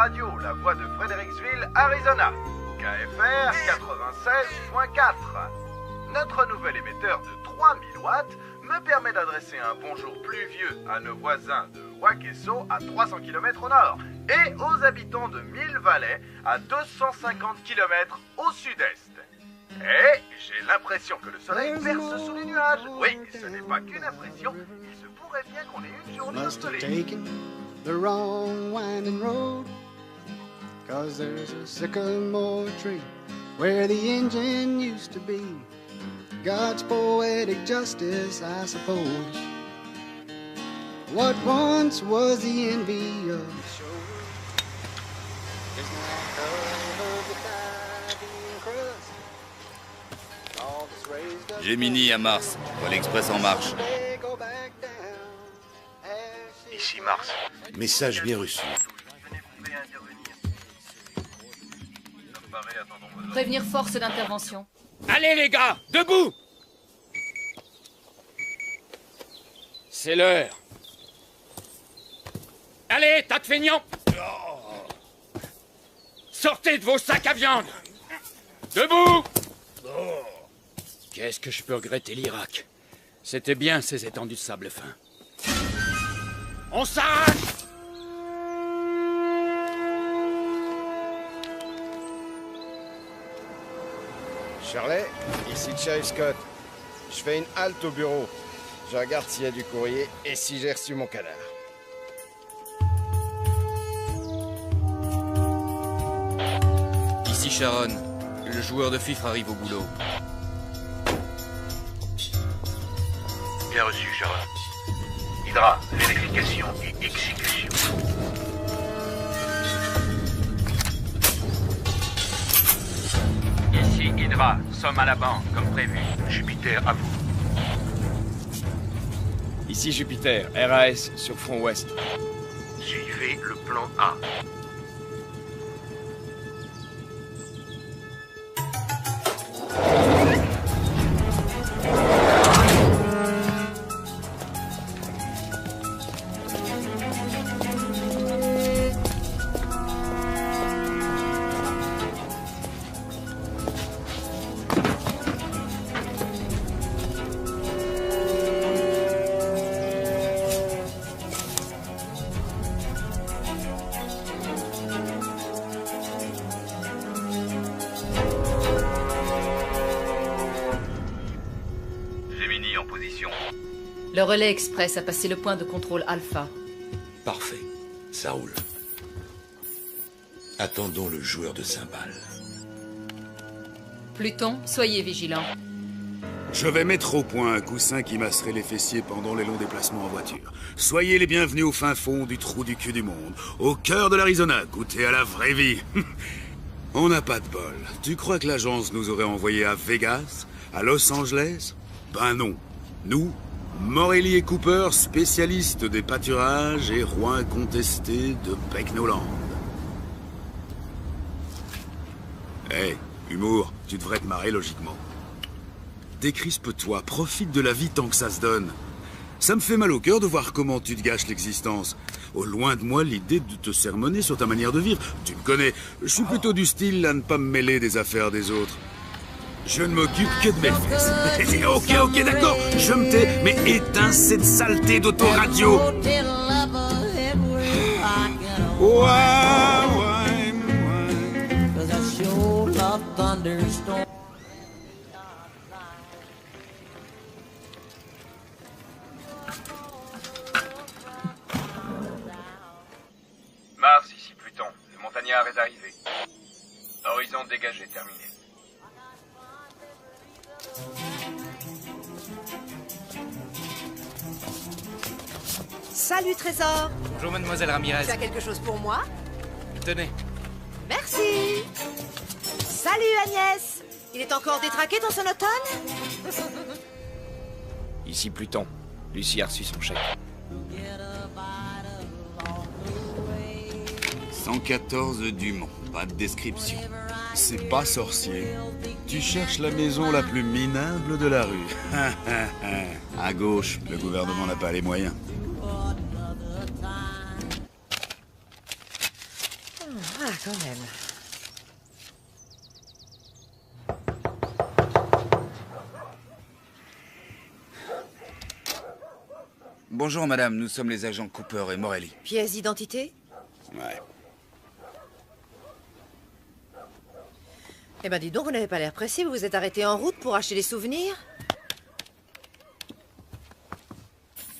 radio La Voix de Fredericksville, Arizona. KFR 96.4. Notre nouvel émetteur de 3000 watts me permet d'adresser un bonjour pluvieux à nos voisins de Wakeso à 300 km au nord et aux habitants de Mill Valley à 250 km au sud-est. Et j'ai l'impression que le soleil perce sous les nuages. Oui, ce n'est pas qu'une impression, il se pourrait bien qu'on ait une journée ensoleillée. The wrong winding road, 'cause there's a sycamore tree where the engine used to be. God's poetic justice, I suppose. What once was the envy of the shore is now covered with diving crust. All that's raised up Gemini à Mars, Vol Express en marche. they go back down. Ici Mars. Message bien reçu. Prévenir force d'intervention. Allez les gars, debout! C'est l'heure. Allez, tas de feignants! Sortez de vos sacs à viande! Debout! Qu'est-ce que je peux regretter l'Irak? C'était bien ces étendues de sable fin. On s'arrache! Shirley, ici Sheriff Scott. Je fais une halte au bureau. Je regarde s'il y a du courrier et si j'ai reçu mon cadavre. Ici Sharon, le joueur de fifre arrive au boulot. Bien reçu, Sharon. Hydra, vérification et exécution. Ici Hydra, sommes à la banque, comme prévu. Jupiter, à vous. Ici Jupiter, RAS sur front ouest. Suivez le plan A. Gemini en position. Le relais express a passé le point de contrôle Alpha. Parfait. Ça roule. Attendons le joueur de cymbales. Pluton, soyez vigilants. Je vais mettre au point un coussin qui masserait les fessiers pendant les longs déplacements en voiture. Soyez les bienvenus au fin fond du trou du cul du monde, au cœur de l'Arizona, goûtez à la vraie vie. On n'a pas de bol. Tu crois que l'agence nous aurait envoyés à Vegas, à Los Angeles? Ben non. Nous, Morelli et Cooper, spécialistes des pâturages et rois incontestés de Pecknoland. Hé, humour, tu devrais te marrer logiquement. Décrispe-toi, profite de la vie tant que ça se donne. Ça me fait mal au cœur de voir comment tu te gâches l'existence. Au loin de moi l'idée de te sermonner sur ta manière de vivre. Tu me connais, je suis plutôt du style à ne pas me mêler des affaires des autres. Je ne m'occupe que de mes fesses. Ok, d'accord, je me tais, mais éteins cette saleté d'autoradio. Mars, ici Pluton. Le montagnard est arrivé. Horizon dégagé, terminé. Salut Trésor. Bonjour mademoiselle Ramirez. Tu as quelque chose pour moi? Tenez. Merci. Salut Agnès. Il est encore détraqué ton sonotone? Ici Pluton. Lucie a reçu son chèque. 114 Dumont, pas de description. C'est pas sorcier. Tu cherches la maison la plus minable de la rue. À gauche, le gouvernement n'a pas les moyens. Ah, quand même. Bonjour madame, nous sommes les agents Cooper et Morelli. Pièce d'identité? Ouais. Eh ben dis donc, vous n'avez pas l'air pressé, vous vous êtes arrêté en route pour acheter des souvenirs?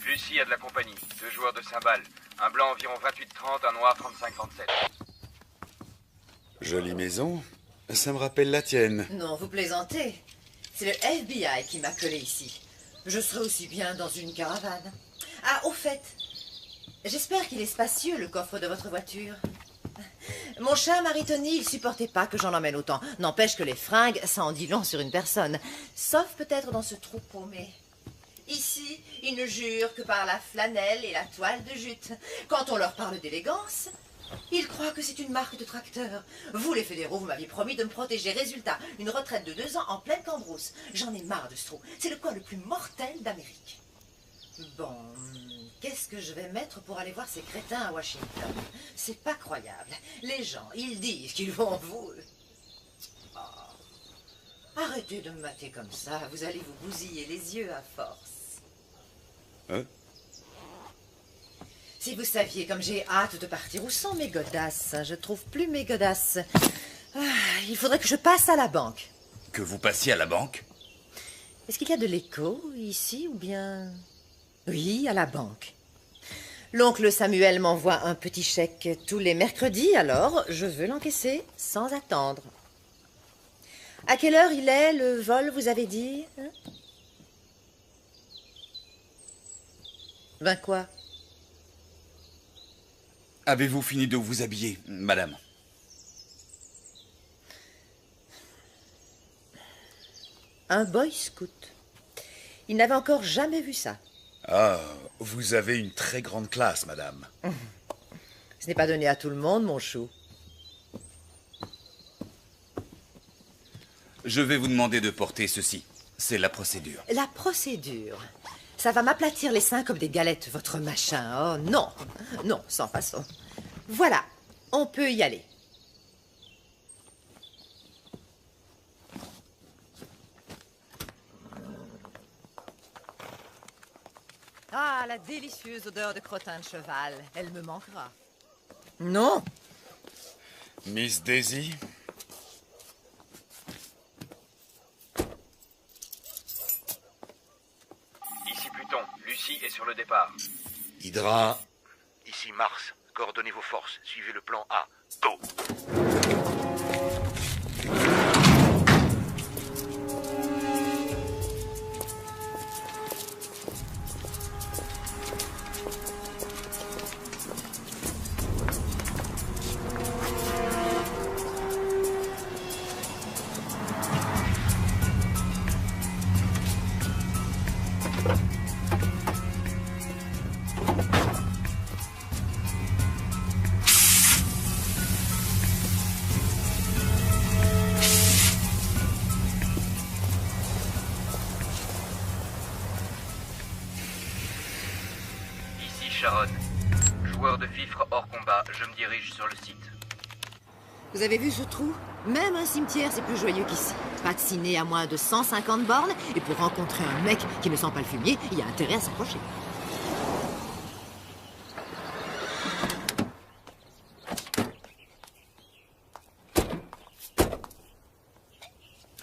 Lucie a de la compagnie, 2 joueurs de cymbales. Un blanc environ 28-30, un noir 35-37. Jolie maison. Ça me rappelle la tienne. Non, vous plaisantez. C'est le FBI qui m'a collé ici. Je serais aussi bien dans une caravane. Ah, au fait, j'espère qu'il est spacieux, le coffre de votre voiture. Mon cher Marie-Tony, il supportait pas que j'en emmène autant. N'empêche que les fringues, ça en dit long sur une personne. Sauf peut-être dans ce trou paumé. Ici, ils ne jurent que par la flanelle et la toile de jute. Quand on leur parle d'élégance, ils croient que c'est une marque de tracteur. Vous, les fédéraux, vous m'aviez promis de me protéger. Résultat, une retraite de 2 ans en pleine cambrousse. J'en ai marre de ce trou. C'est le coin le plus mortel d'Amérique. Bon, qu'est-ce que je vais mettre pour aller voir ces crétins à Washington? C'est pas croyable. Les gens, ils disent qu'ils vont vous... Oh. Arrêtez de me mater comme ça. Vous allez vous bousiller les yeux à force. Hein? Si vous saviez comme j'ai hâte de partir, où sont mes godasses? Je trouve plus mes godasses. Ah, il faudrait que je passe à la banque. Que vous passiez à la banque? Est-ce qu'il y a de l'écho ici ou bien... Oui, à la banque. L'oncle Samuel m'envoie un petit chèque tous les mercredis, alors je veux l'encaisser sans attendre. À quelle heure il est, le vol, vous avez dit, hein? 20 quoi? Avez-vous fini de vous habiller, madame? Un boy scout. Il n'avait encore jamais vu ça. Ah, vous avez une très grande classe, madame. Ce n'est pas donné à tout le monde, mon chou. Je vais vous demander de porter ceci. C'est la procédure. La procédure. Ça va m'aplatir les seins comme des galettes, votre machin. Oh non, non, sans façon. Voilà, on peut y aller. Ah, la délicieuse odeur de crottin de cheval. Elle me manquera. Non. Miss Daisy? Ici Pluton, Lucie est sur le départ. Hydra, Ici Mars. Coordonnez vos forces. Suivez le plan A. Go! Sharon. Joueur de fifre hors combat, je me dirige sur le site. Vous avez vu ce trou? Même un cimetière, c'est plus joyeux qu'ici. Pas de ciné à moins de 150 bornes, et pour rencontrer un mec qui ne sent pas le fumier, il y a intérêt à s'approcher.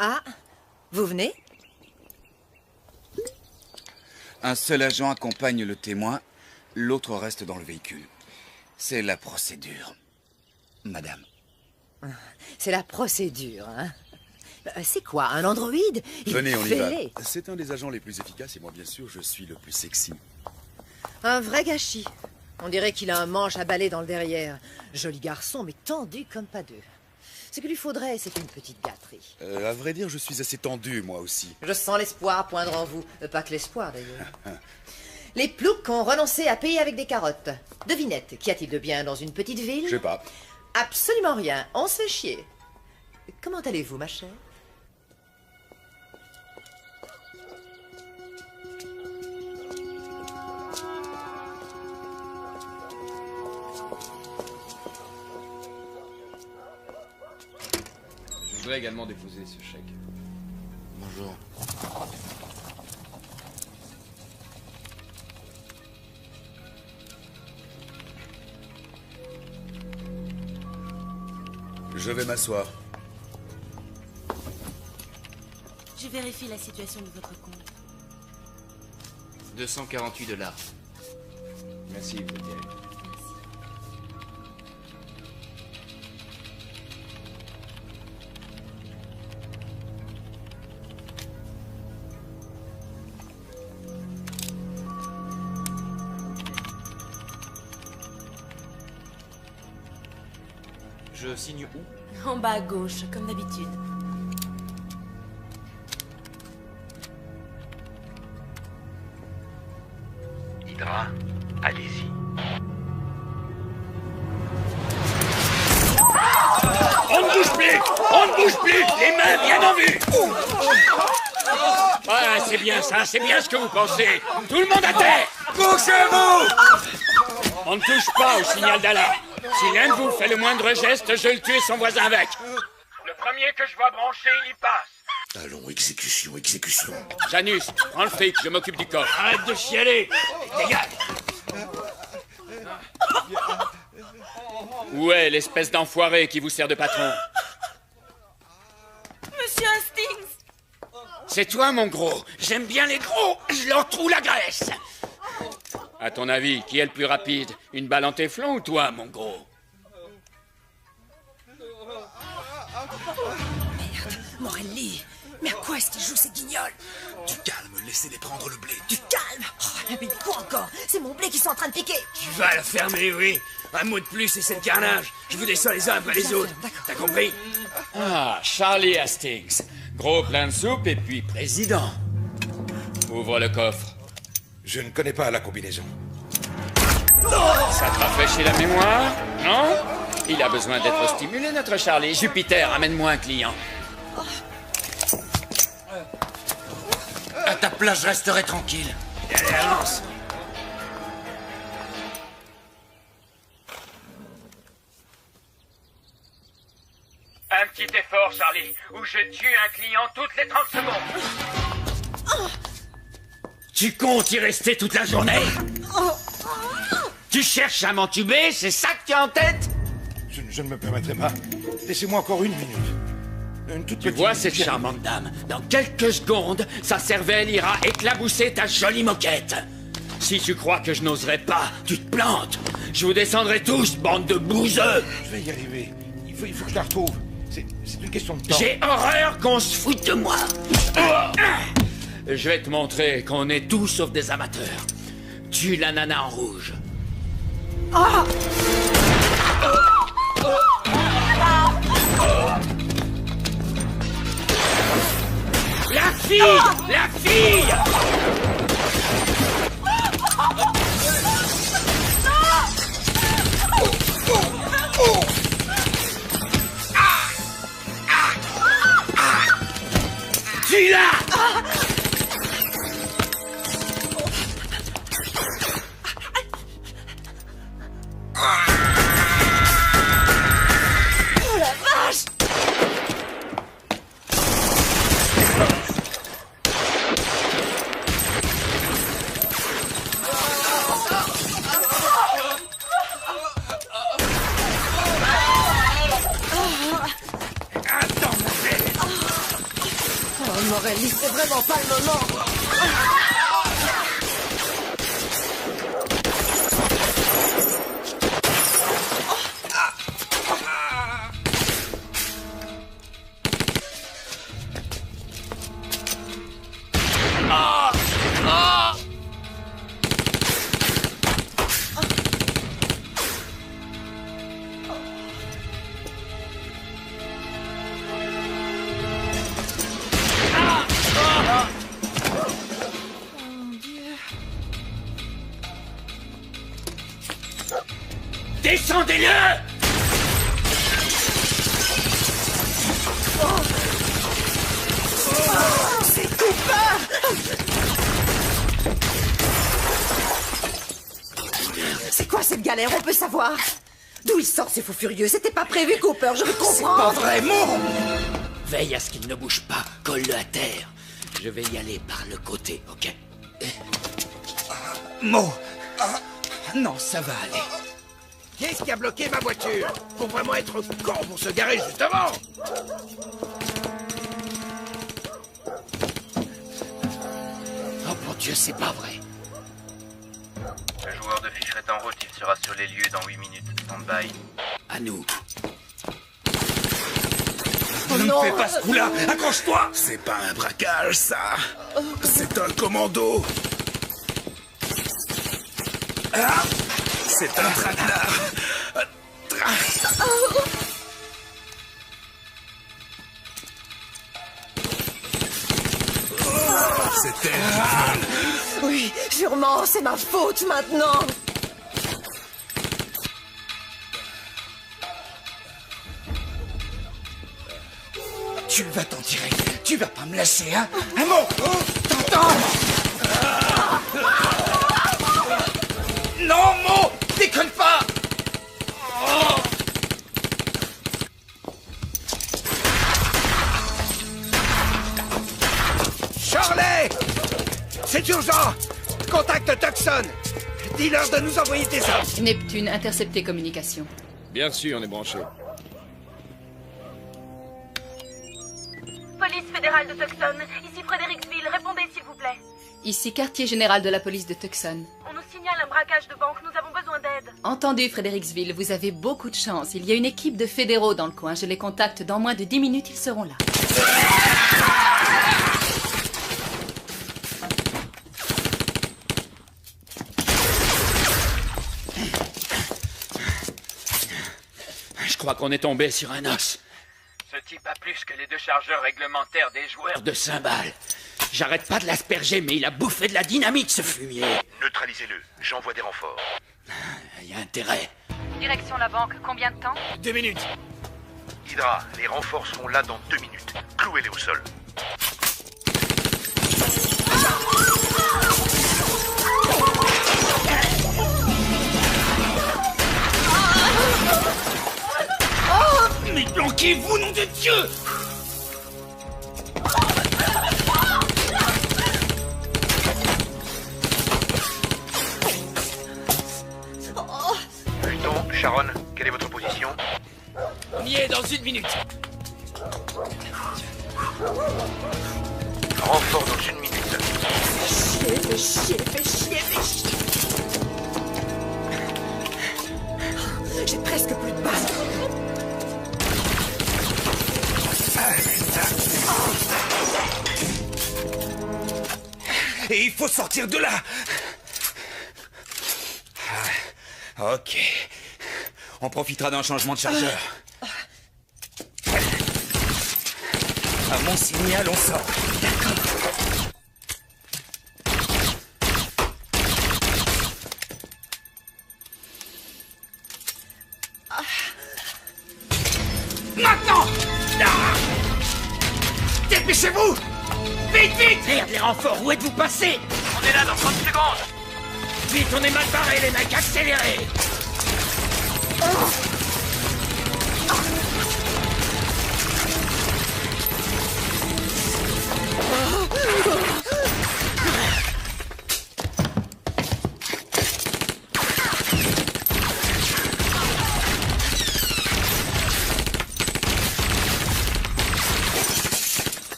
Ah, vous venez? Un seul agent accompagne le témoin, l'autre reste dans le véhicule. C'est la procédure, madame. C'est la procédure, hein? C'est quoi, un androïde? Venez, on y va. C'est un des agents les plus efficaces et moi, bien sûr, je suis le plus sexy. Un vrai gâchis. On dirait qu'il a un manche à balai dans le derrière. Joli garçon, mais tendu comme pas deux. Ce qu'il lui faudrait, c'est une petite gâterie. À vrai dire, je suis assez tendu, moi aussi. Je sens l'espoir poindre en vous. Pas que l'espoir, d'ailleurs. Les ploucs ont renoncé à payer avec des carottes. Devinette, qu'y a-t-il de bien dans une petite ville? Je sais pas. Absolument rien. On se fait chier. Comment allez-vous, ma chère? voudrais également déposer ce chèque. Bonjour. Je vais m'asseoir. Je vérifie la situation de votre compte. 248 $. Merci, vous êtes direct. Je signe où? En bas à gauche, comme d'habitude. Hydra, allez-y. On ne bouge plus! On ne bouge plus! Les mains bien en vue! Voilà, c'est bien ça, c'est bien ce que vous pensez. Tout le monde à terre! Bougez-vous! On ne touche pas au signal d'alarme. Si l'un de vous fait le moindre geste, je le tue et son voisin avec. Le premier que je vois brancher, il y passe. Allons, exécution, exécution. Janus, prends le fric, je m'occupe du coffre. Arrête de chialer! Dégage! Où est l'espèce d'enfoiré qui vous sert de patron? Monsieur Hastings! C'est toi, mon gros. J'aime bien les gros. Je leur trouve la graisse. À ton avis, qui est le plus rapide? Une balle en téflon ou toi, mon gros? Merde, Morelli! Mais à quoi est-ce qu'il joue ces guignols? Du calme, laissez-les prendre le blé. Du calme! Oh, mais quoi encore? C'est mon blé qui sont en train de piquer! Tu vas la fermer, oui. Un mot de plus et c'est le carnage. Je vous descends les uns après les autres. T'as compris? Ah, Charlie Hastings. Gros plein de soupe et puis président. Ouvre le coffre. Je ne connais pas la combinaison. Ça te rafraîchit la mémoire? Non? Il a besoin d'être stimulé, notre Charlie. Jupiter, amène-moi un client. À ta place, je resterai tranquille. Allez, avance. Un petit effort, Charlie, ou je tue un client toutes les 30 secondes. Tu comptes y rester toute la journée? Tu cherches à m'entuber, c'est ça que tu as en tête? Je ne me permettrai pas. Laissez-moi encore une minute. Une toute Tu petite vois minute. cette charmante dame? Dans quelques secondes, sa cervelle ira éclabousser ta jolie moquette. Si tu crois que je n'oserais pas, tu te plantes. Je vous descendrai tous, bande de bouseux. Je vais y arriver. Il faut que je la retrouve. C'est une question de temps. J'ai horreur qu'on se foute de moi. Je vais te montrer qu'on est tous sauf des amateurs. Tue la nana en rouge. La fille! La fille! Tue-la! Oh la vache! Oh Morelli, c'est vraiment pas le moment! Descendez-le! C'est Cooper! C'est quoi cette galère? On peut savoir? D'où il sort ces fous furieux? C'était pas prévu, Cooper, je comprends! Pas vraiment! Veille à ce qu'il ne bouge pas. Colle-le à terre. Je vais y aller par le côté, ok? Mo! Non, ça va aller. Qu'est-ce qui a bloqué ma voiture? Faut vraiment être con pour se garer juste devant. Oh mon Dieu, c'est pas vrai. Le joueur de fiche est en route, il sera sur les lieux dans 8 minutes. Stand-by. À nous. Ne me fais pas ce coup-là! Accroche-toi! C'est pas un braquage, ça! C'est un commando! Ah! C'est un traquenard! C'est elle qui vole! Oui, sûrement, c'est ma faute maintenant. Tu vas t'en tirer. Tu vas pas me lâcher, hein? Un mot! T'entends? Non, Mo! Déconne pas! Charlie! C'est urgent! Contacte Tucson! Dis-leur de nous envoyer des hommes! Neptune, interceptez communication. Bien sûr, on est branché. Police fédérale de Tucson, ici Fredericksville, répondez s'il vous plaît. Ici quartier général de la police de Tucson. On nous signale un braquage de banque, nous avons besoin d'aide. Entendu, Fredericksville, vous avez beaucoup de chance. Il y a une équipe de fédéraux dans le coin. Je les contacte dans moins de 10 minutes, ils seront là. Je crois qu'on est tombé sur un os. Ce type a plus que les 2 chargeurs réglementaires des joueurs De cymbales. J'arrête pas de l'asperger, mais il a bouffé de la dynamite, ce fumier. Neutralisez-le. J'envoie des renforts. Il y a intérêt. Direction la banque, combien de temps? 2 minutes. Hydra, les renforts seront là dans 2 minutes. Clouez-les au sol. Mais planquez-vous, nom de Dieu! Pluton, Sharon, quelle est votre position? On y est dans 1 minute. Renfort dans 1 minute. Fais chier. J'ai presque plus de balles. Et il faut sortir de là! Ok. On profitera d'un changement de chargeur. À mon signal, on sort. D'accord. Maintenant! Dépêchez-vous! Vite! Merde, les renforts, où êtes-vous passés? On est là dans 30 secondes. Vite, on est mal barrés, les mecs, accélérez!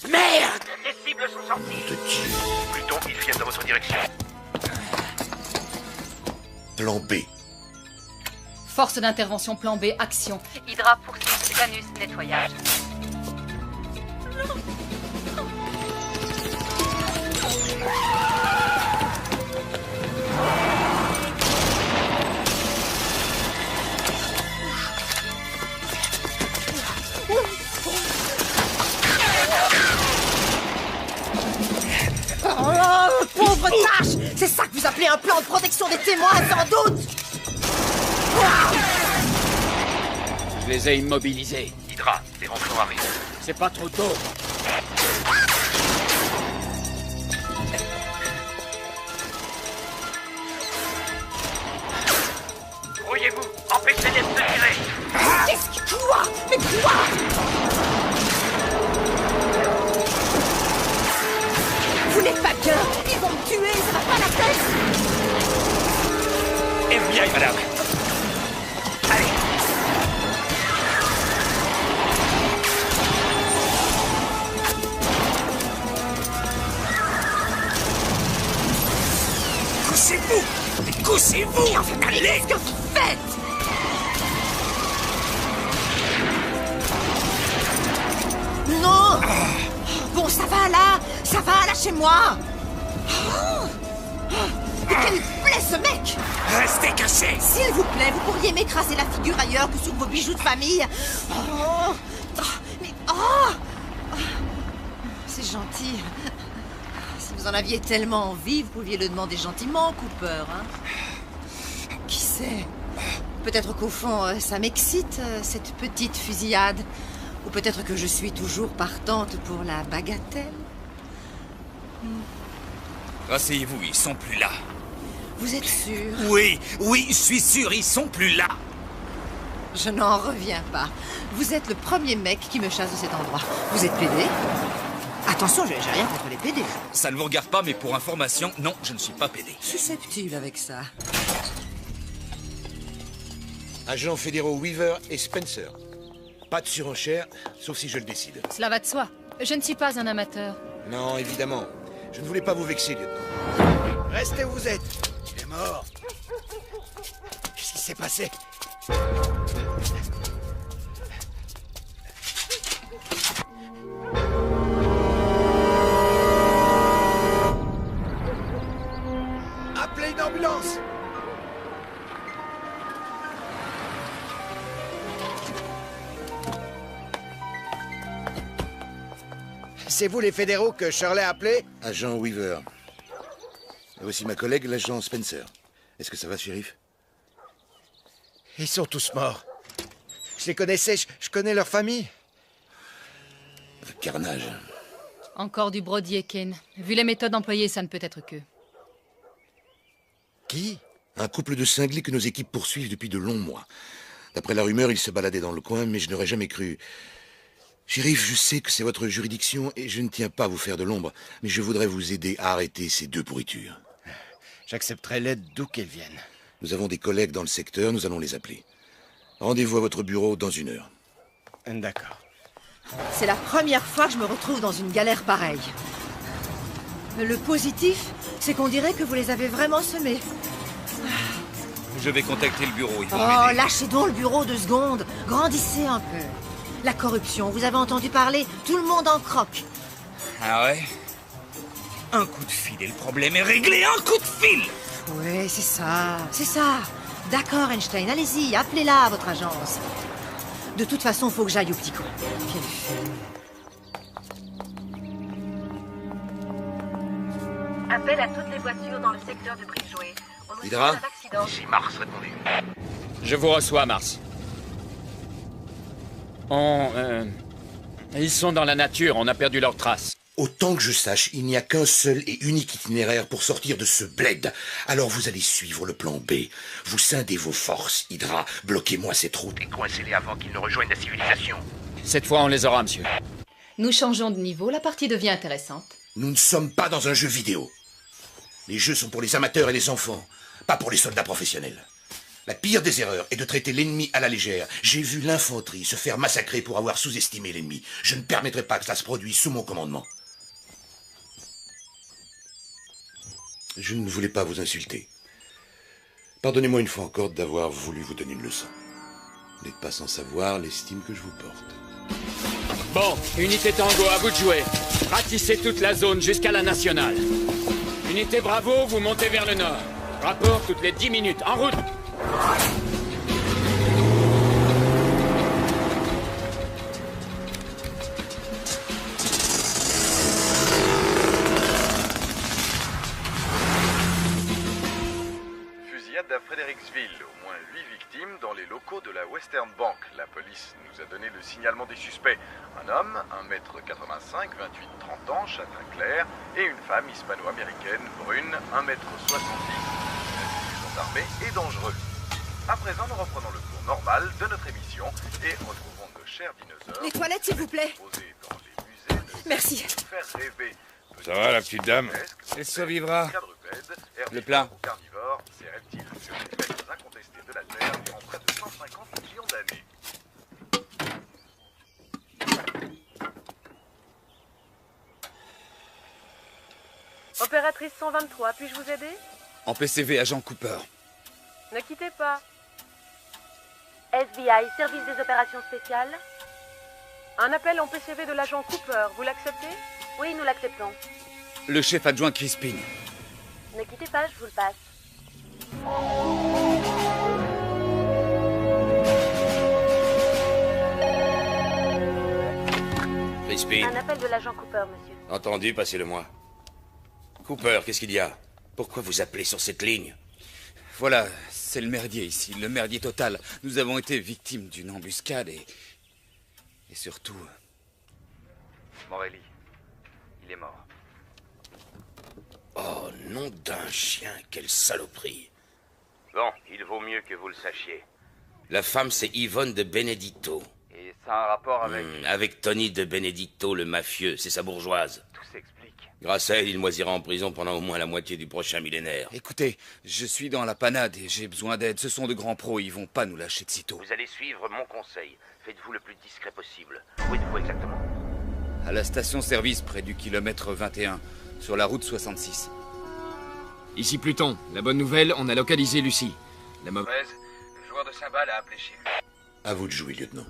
Merde! Les cibles sont sorties. Pluton, ils viennent dans votre direction. Plan B. Force d'intervention plan B, action. Hydra poursuit, Janus, nettoyage. Oh, pauvre tâche! C'est ça que vous appelez un plan de protection des témoins, sans doute! Je les ai immobilisés. Hydra, les renforts arrivent. C'est pas trop tôt. Brouillez-vous, empêchez-les de se tirer. Qu'est-ce qui... Quoi? Mais quoi? est pas bien. Ils vont me tuer, ça va pas la tête. FBI, madame. Allez. Couchez-vous! Couchez-vous! Allez! Qu'est-ce que vous faites? Non! Bon, ça va là! Ça va, lâchez-moi! Mais quel plaît ce mec! Restez cachés! S'il vous plaît, vous pourriez m'écraser la figure ailleurs que sur vos bijoux de famille. C'est gentil. Si vous en aviez tellement envie, vous pouviez le demander gentiment, Cooper. Hein? Qui sait? Peut-être qu'au fond, ça m'excite, cette petite fusillade. Ou peut-être que je suis toujours partante pour la bagatelle. Rasseyez-vous, ils sont plus là. Vous êtes sûr? Oui, je suis sûr, ils sont plus là. Je n'en reviens pas. Vous êtes le premier mec qui me chasse de cet endroit. Vous êtes PD? Attention, j'ai rien contre les PD. Ça ne vous regarde pas, mais pour information, non, je ne suis pas PD. Susceptible avec ça. Agents fédéraux Weaver et Spencer. Pas de surenchère, sauf si je le décide. Cela va de soi. Je ne suis pas un amateur. Non, évidemment. Je ne voulais pas vous vexer, lieutenant. Restez où vous êtes. Il est mort. Qu'est-ce qui s'est passé? Appelez une ambulance. C'est vous les fédéraux que Shirley a appelés? Agent Weaver. Et voici ma collègue, l'agent Spencer. Est-ce que ça va, shérif? Ils sont tous morts. Je les connaissais, je connais leur famille. Le carnage. Encore du Brody et Kane. Vu les méthodes employées, ça ne peut être qu'eux. Qui? Un couple de cinglés que nos équipes poursuivent depuis de longs mois. D'après la rumeur, ils se baladaient dans le coin, mais je n'aurais jamais cru. Shérif, je sais que c'est votre juridiction et je ne tiens pas à vous faire de l'ombre, mais je voudrais vous aider à arrêter ces deux pourritures. J'accepterai l'aide d'où qu'elle vienne. Nous avons des collègues dans le secteur, nous allons les appeler. Rendez-vous à votre bureau dans 1 heure. D'accord. C'est la première fois que je me retrouve dans une galère pareille. Le positif, c'est qu'on dirait que vous les avez vraiment semés. Je vais contacter le bureau, ils vont Oh, m'aider. lâchez donc le bureau 2 secondes. Grandissez un peu. La corruption, vous avez entendu parler? Tout le monde en croque. Ah ouais? Un coup de fil et le problème est réglé, un coup de fil! Oui, c'est ça, c'est ça. D'accord, Einstein, allez-y, appelez-la, votre agence. De toute façon, faut que j'aille au petit con. Quelle fille. Appel à toutes les voitures dans le secteur de Bridgeway. On nous Hydra? signale un accident. Ici Mars, répondez. Je vous reçois, Mars. Ils sont dans la nature, on a perdu leurs traces. Autant que je sache, il n'y a qu'un seul et unique itinéraire pour sortir de ce bled. Alors vous allez suivre le plan B. Vous scindez vos forces, Hydra. Bloquez-moi cette route. Et coincez-les avant qu'ils ne rejoignent la civilisation. Cette fois, on les aura, monsieur. Nous changeons de niveau, la partie devient intéressante. Nous ne sommes pas dans un jeu vidéo. Les jeux sont pour les amateurs et les enfants, pas pour les soldats professionnels. La pire des erreurs est de traiter l'ennemi à la légère. J'ai vu l'infanterie se faire massacrer pour avoir sous-estimé l'ennemi. Je ne permettrai pas que cela se produise sous mon commandement. Je ne voulais pas vous insulter. Pardonnez-moi une fois encore d'avoir voulu vous donner une leçon. Vous n'êtes pas sans savoir l'estime que je vous porte. Bon, unité Tango, à vous de jouer. Ratissez toute la zone jusqu'à la nationale. Unité Bravo, vous montez vers le nord. Rapport toutes les 10 minutes. En route! Fusillade à Fredericksville. Au moins 8 victimes dans les locaux de la Western Bank. La police nous a donné le signalement des suspects. Un homme, 1m85, 28-30 ans, châtain clair, et une femme hispano-américaine, brune, 1m70, armé et dangereux. À présent, nous reprenons le cours normal de notre émission et retrouvons nos chers dinosaures. Les toilettes, s'il vous plaît. Posés dans les musées de Merci. faire rêver. Ça va, la petite dame? Elle survivra. Le plat. Carnivores, ces reptiles furent les maîtres incontestés de la Terre durant près de 150 millions d'années. Opératrice 123, puis-je vous aider? En PCV, agent Cooper. Ne quittez pas. FBI, service des opérations spéciales. Un appel en PCV de l'agent Cooper, vous l'acceptez? Oui, nous l'acceptons. Le chef adjoint Crispin. Ne quittez pas, je vous le passe. Crispin. Un appel de l'agent Cooper, monsieur. Entendu, passez-le-moi. Cooper, qu'est-ce qu'il y a? Pourquoi vous appelez sur cette ligne? Voilà, c'est le merdier ici, le merdier total. Nous avons été victimes d'une embuscade et surtout... Morelli, il est mort. Oh, nom d'un chien, quelle saloperie. Bon, il vaut mieux que vous le sachiez. La femme, c'est Yvonne de Benedetto. Et ça a un rapport avec... Avec Tony de Benedetto, le mafieux, c'est sa bourgeoise. Tout s'explique. Grâce à elle, il moisira en prison pendant au moins la moitié du prochain millénaire. Écoutez, je suis dans la panade et j'ai besoin d'aide. Ce sont de grands pros, ils vont pas nous lâcher de sitôt. Vous allez suivre mon conseil. Faites-vous le plus discret possible. Où êtes-vous exactement? À la station-service près du kilomètre 21, sur la route 66. Ici Pluton. La bonne nouvelle, on a localisé Lucie. La mauvaise, le joueur de cymbales a appelé chez lui. À vous de jouer, lieutenant.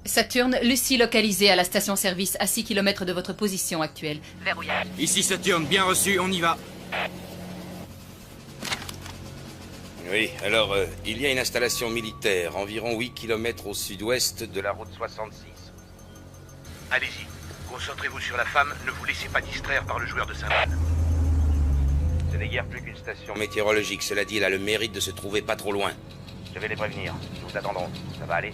Saturne, Lucie localisée à la station-service à 6 km de votre position actuelle. Verrouillage. Ici Saturne, bien reçu, on y va. Oui, alors, il y a une installation militaire, environ 8 km au sud-ouest de la route 66. Allez-y, concentrez-vous sur la femme, ne vous laissez pas distraire par le joueur de cymbales. Ce n'est guère plus qu'une station. Météorologique, cela dit, elle a le mérite de se trouver pas trop loin. Je vais les prévenir, nous vous attendrons. Ça va aller?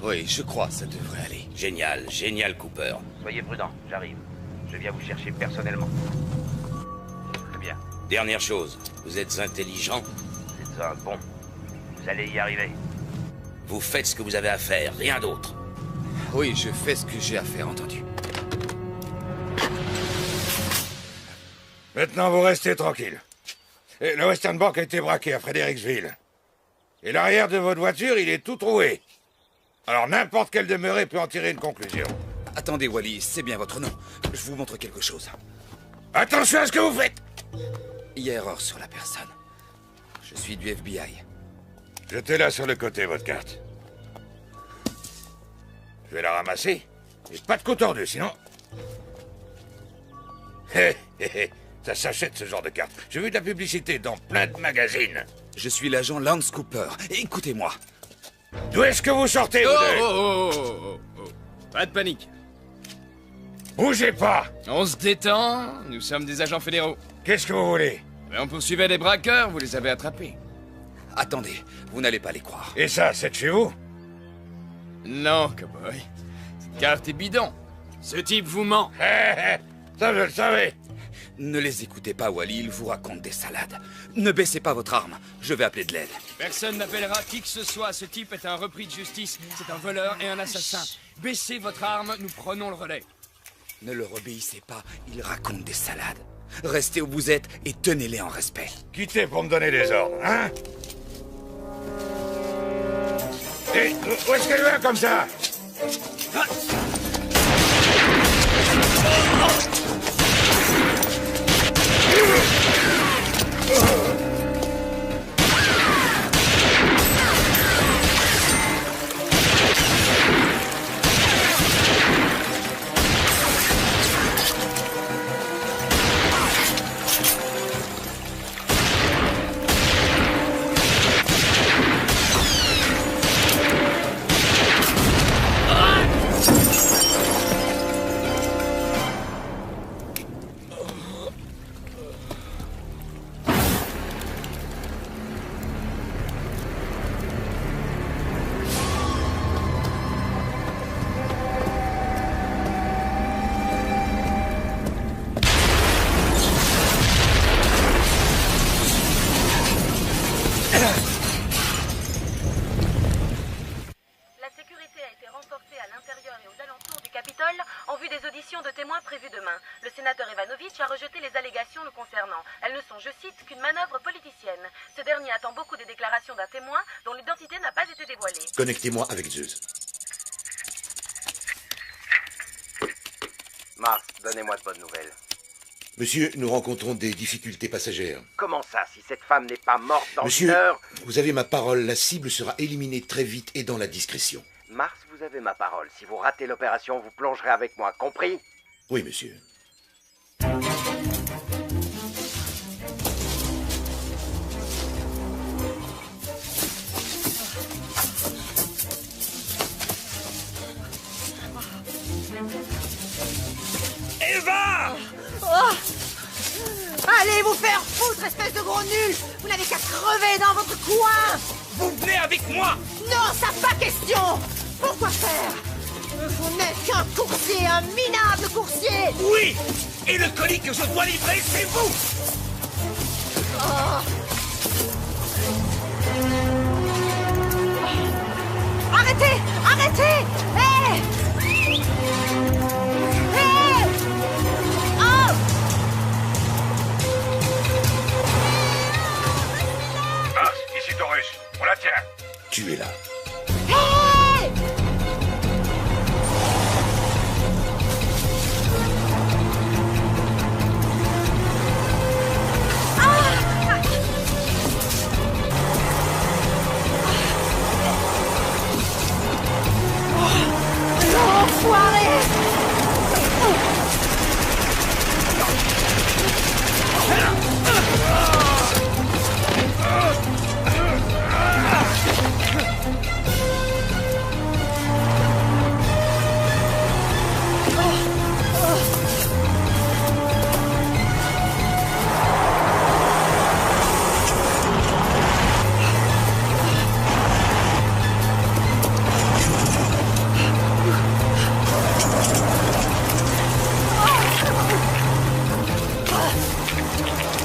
Oui, je crois, ça devrait aller. Génial, génial, Cooper. Soyez prudent, j'arrive. Je viens vous chercher personnellement. Très bien. Dernière chose, vous êtes intelligent? Vous êtes un bon. Vous allez y arriver. Vous faites ce que vous avez à faire, rien d'autre. Oui, je fais ce que j'ai à faire, entendu. Maintenant, vous restez tranquille. Et le Western Bank a été braqué à Fredericksville. Et l'arrière de votre voiture, il est tout troué. Alors n'importe quelle demeurée peut en tirer une conclusion. Attendez, Wally, c'est bien votre nom. Je vous montre quelque chose. Attention à ce que vous faites! Il y a erreur sur la personne. Je suis du FBI. Jetez-la sur le côté, votre carte. Je vais la ramasser. Et pas de coup tordu, sinon... Hé, hé, hé. Ça s'achète, ce genre de carte. J'ai vu de la publicité dans plein de magazines. Je suis l'agent Lance Cooper. Écoutez-moi. D'où est-ce que vous sortez, vous deux? Oh. Pas de panique. Bougez pas! On se détend, nous sommes des agents fédéraux. Qu'est-ce que vous voulez? On poursuivait des braqueurs, vous les avez attrapés. Attendez, vous n'allez pas les croire. Et ça, c'est de chez vous? Non, cowboy. Cette carte est bidon. Ce type vous ment. Ça, je le savais. Ne les écoutez pas, Wally, ils vous racontent des salades. Ne baissez pas votre arme, je vais appeler de l'aide. Personne n'appellera qui que ce soit, ce type est un repris de justice. C'est un voleur et un assassin. Baissez votre arme, nous prenons le relais. Ne leur obéissez pas, il raconte des salades. Restez où vous êtes et tenez-les en respect. Quittez pour me donner des ordres, hein? Et où est-ce qu'elle va comme ça? des déclarations d'un témoin dont l'identité n'a pas été dévoilée. Connectez-moi avec Zeus. Mars, donnez-moi de bonnes nouvelles. Monsieur, nous rencontrons des difficultés passagères. Comment ça, si cette femme n'est pas morte dans Monsieur, une heure? vous avez ma parole, la cible sera éliminée très vite et dans la discrétion. Mars, vous avez ma parole. Si vous ratez l'opération, vous plongerez avec moi, compris? Oui, monsieur. Eva! Oh! Allez vous faire foutre, espèce de gros nul! Vous n'avez qu'à crever dans votre coin! Vous venez avec moi! Non, ça pas question! Pourquoi faire? Vous n'êtes qu'un coursier, un minable coursier! Oui! Et le colis que je dois livrer, c'est vous! Oh. Arrêtez! Arrêtez! Hé! Hé! Oh! Mars, ici Taurus. On la tient. Tu es là. Hé! L'enfoiré!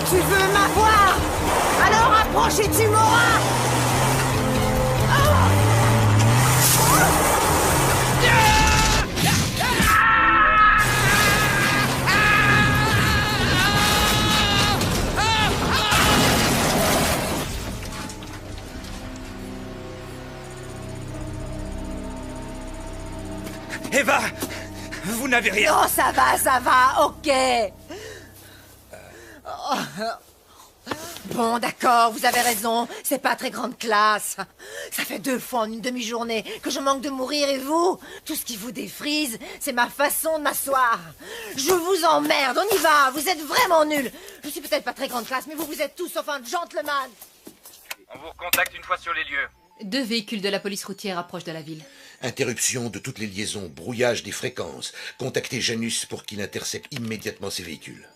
Tu veux m'avoir? Alors approche et tu m'auras! Eva! Vous n'avez rien! Non, ça va, ok! Bon, d'accord, vous avez raison, c'est pas très grande classe. Ça fait 2 fois en une demi-journée que je manque de mourir et vous, tout ce qui vous défrise, c'est ma façon de m'asseoir. Je vous emmerde, on y va, vous êtes vraiment nuls. Je suis peut-être pas très grande classe, mais vous êtes tous sauf un gentleman. On vous recontacte une fois sur les lieux. 2 véhicules de la police routière approchent de la ville. Interruption de toutes les liaisons, brouillage des fréquences. Contactez Janus pour qu'il intercepte immédiatement ces véhicules.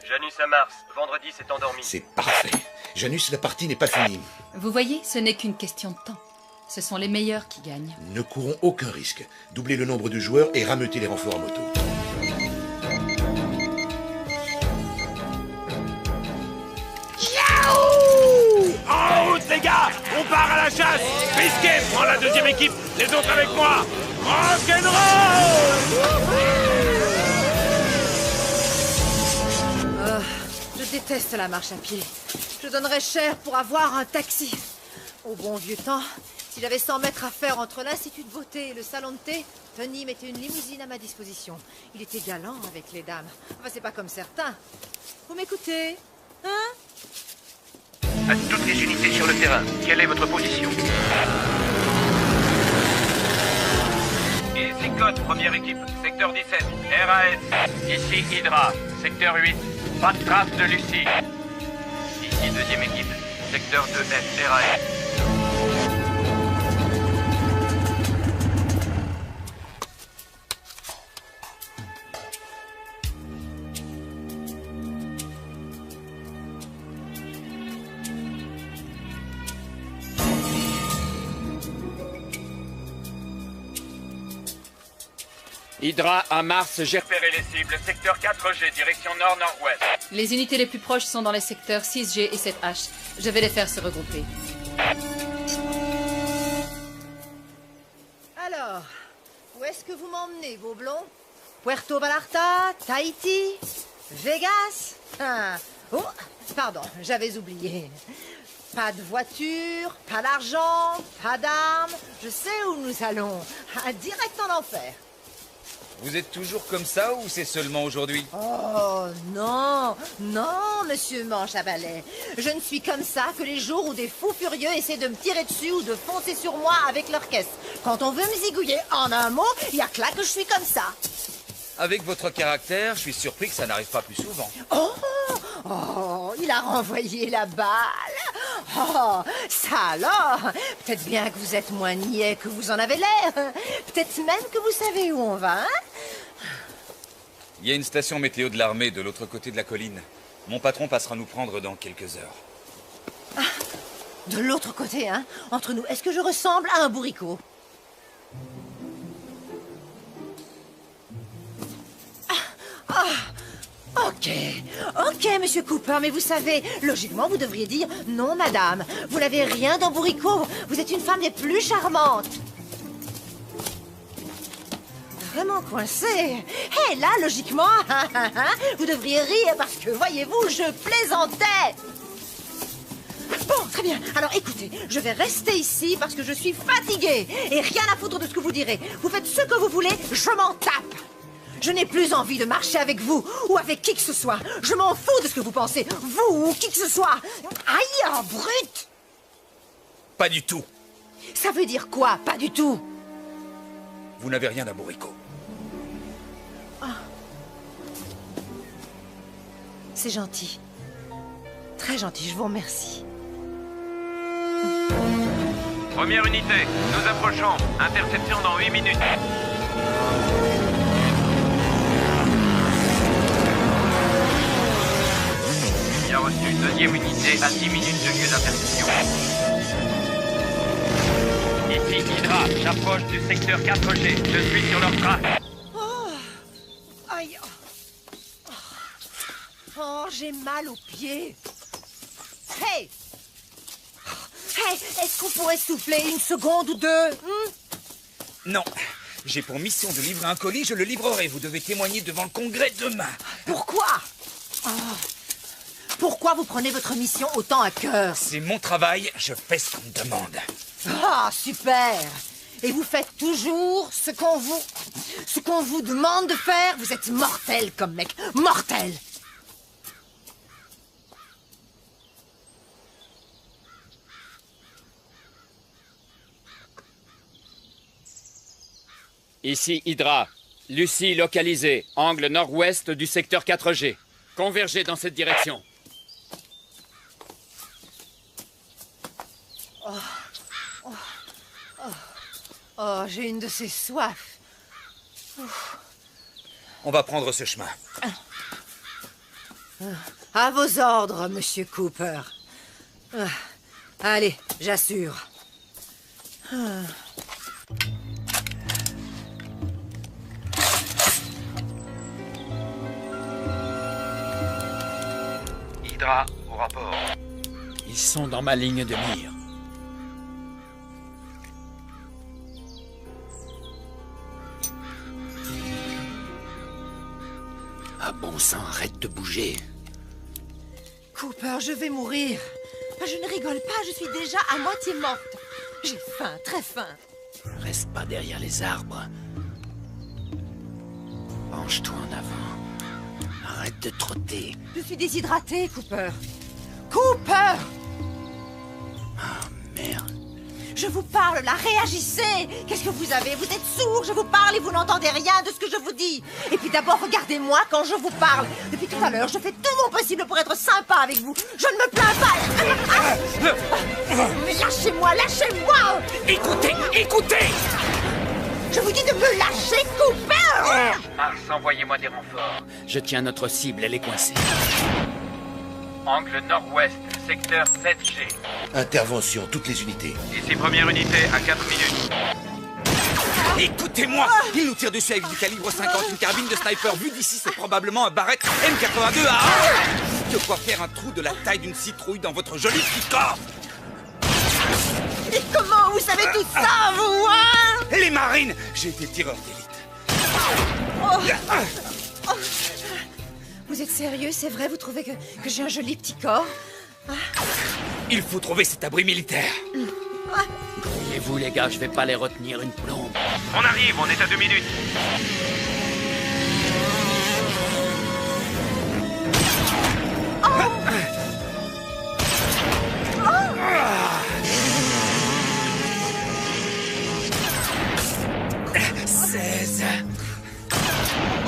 Janus à Mars, vendredi s'est endormi. C'est parfait. Janus, la partie n'est pas finie. Vous voyez, ce n'est qu'une question de temps. Ce sont les meilleurs qui gagnent. Ne courons aucun risque. Doublez le nombre de joueurs et rameutez les renforts à moto. En route, les gars! On part à la chasse! Biscuit, prends la deuxième équipe, les autres avec moi! Rock'n'roll! Je déteste la marche à pied. Je donnerais cher pour avoir un taxi. Au bon vieux temps, si j'avais 100 mètres à faire entre l'Institut de beauté et le salon de thé, Tony mettait une limousine à ma disposition. Il était galant avec les dames. Enfin, c'est pas comme certains. Vous m'écoutez? Hein? À toutes les unités sur le terrain, quelle est votre position? Ici Code, première équipe, secteur 17, RAS. Ici Hydra, secteur 8, pas de trace de Lucie. Ici deuxième équipe, secteur 2F, RAS. Hydra à Mars, j'ai Repérez les cibles, secteur 4G, direction nord-nord-ouest. Les unités les plus proches sont dans les secteurs 6G et 7H. Je vais les faire se regrouper. Alors, où est-ce que vous m'emmenez, vos blonds? Puerto Vallarta, Tahiti, Vegas? Ah. Oh, pardon, j'avais oublié. Pas de voiture, pas d'argent, pas d'armes. Je sais où nous allons. Direct en enfer. Vous êtes toujours comme ça ou c'est seulement aujourd'hui? Oh, non, non, monsieur Manche à balai. Je ne suis comme ça que les jours où des fous furieux essaient de me tirer dessus ou de foncer sur moi avec leur caisse. Quand on veut me zigouiller, en un mot, il y a que là que je suis comme ça. Avec votre caractère, je suis surpris que ça n'arrive pas plus souvent. Oh, il a renvoyé la balle. Oh, ça alors. Peut-être bien que vous êtes moins niais que vous en avez l'air. Peut-être même que vous savez où on va, hein? Il y a une station météo de l'armée de l'autre côté de la colline. Mon patron passera nous prendre dans quelques heures. Ah, de l'autre côté, hein? Entre nous, est-ce que je ressemble à un bourricot? Ok, monsieur Cooper, mais vous savez, logiquement, vous devriez dire « Non, madame, vous n'avez rien d'un bourricot, vous êtes une femme des plus charmantes !» Vraiment coincé. Et là, logiquement, vous devriez rire parce que, voyez-vous, je plaisantais. Bon, très bien. Alors, écoutez, je vais rester ici parce que je suis fatiguée et rien à foutre de ce que vous direz. Vous faites ce que vous voulez, je m'en tape. Je n'ai plus envie de marcher avec vous ou avec qui que ce soit. Je m'en fous de ce que vous pensez, vous ou qui que ce soit. Aïe, oh, brute! Pas du tout. Ça veut dire quoi, pas du tout? Vous n'avez rien d'un bourricot. C'est gentil. Très gentil, je vous remercie. Première unité, nous approchons. Interception dans 8 minutes. Bien reçu. Deuxième unité à 10 minutes de lieu d'interception. Ici Hydra, j'approche du secteur 4G. Je suis sur leur trace. Oh, aïe. Oh, j'ai mal aux pieds. Hey! Hey, est-ce qu'on pourrait souffler une seconde ou deux? Non. J'ai pour mission de livrer un colis, je le livrerai. Vous devez témoigner devant le Congrès demain. Pourquoi? Oh. Pourquoi vous prenez votre mission autant à cœur? C'est mon travail, je fais ce qu'on me demande. Ah, super! Et vous faites toujours ce qu'on vous demande de faire? Vous êtes mortel comme mec, mortel! Ici Hydra. Lucie localisée. Angle nord-ouest du secteur 4G. Convergez dans cette direction. Oh, j'ai une de ces soifs. On va prendre ce chemin. À vos ordres, monsieur Cooper. Allez, j'assure. Hydra, au rapport. Ils sont dans ma ligne de mire. Ah bon sang, arrête de bouger. Cooper, je vais mourir. Je ne rigole pas, je suis déjà à moitié morte. J'ai faim, très faim. Reste pas derrière les arbres. Penche-toi en avant. Arrête de trotter. Je suis déshydratée, Cooper. Cooper! Ah, merde. Je vous parle, là, réagissez! Qu'est-ce que vous avez? Vous êtes sourd, je vous parle et vous n'entendez rien de ce que je vous dis. Et puis d'abord, regardez-moi quand je vous parle. Depuis tout à l'heure, je fais tout mon possible pour être sympa avec vous. Je ne me plains pas. Mais lâchez-moi, lâchez-moi! Écoutez, écoutez! Je vous dis de me lâcher, Cooper! Mars, envoyez-moi des renforts. Je tiens notre cible, elle est coincée. Angle nord-ouest, secteur 7G. Intervention, toutes les unités. Ici première unité à 4 minutes. Écoutez-moi! Il nous tire dessus avec du calibre 50, une carabine de sniper. Vu d'ici, c'est probablement un Barrett M82 à... De quoi faire un trou de la taille d'une citrouille dans votre joli petit corps! Et comment vous savez tout ça, vous, hein? Les marines! J'ai été tireur d'élite. Vous êtes sérieux, c'est vrai? Vous trouvez que j'ai un joli petit corps? Il faut trouver cet abri militaire. Voyez-vous, les gars, je vais pas les retenir une plombe. On arrive, on est à 2 minutes.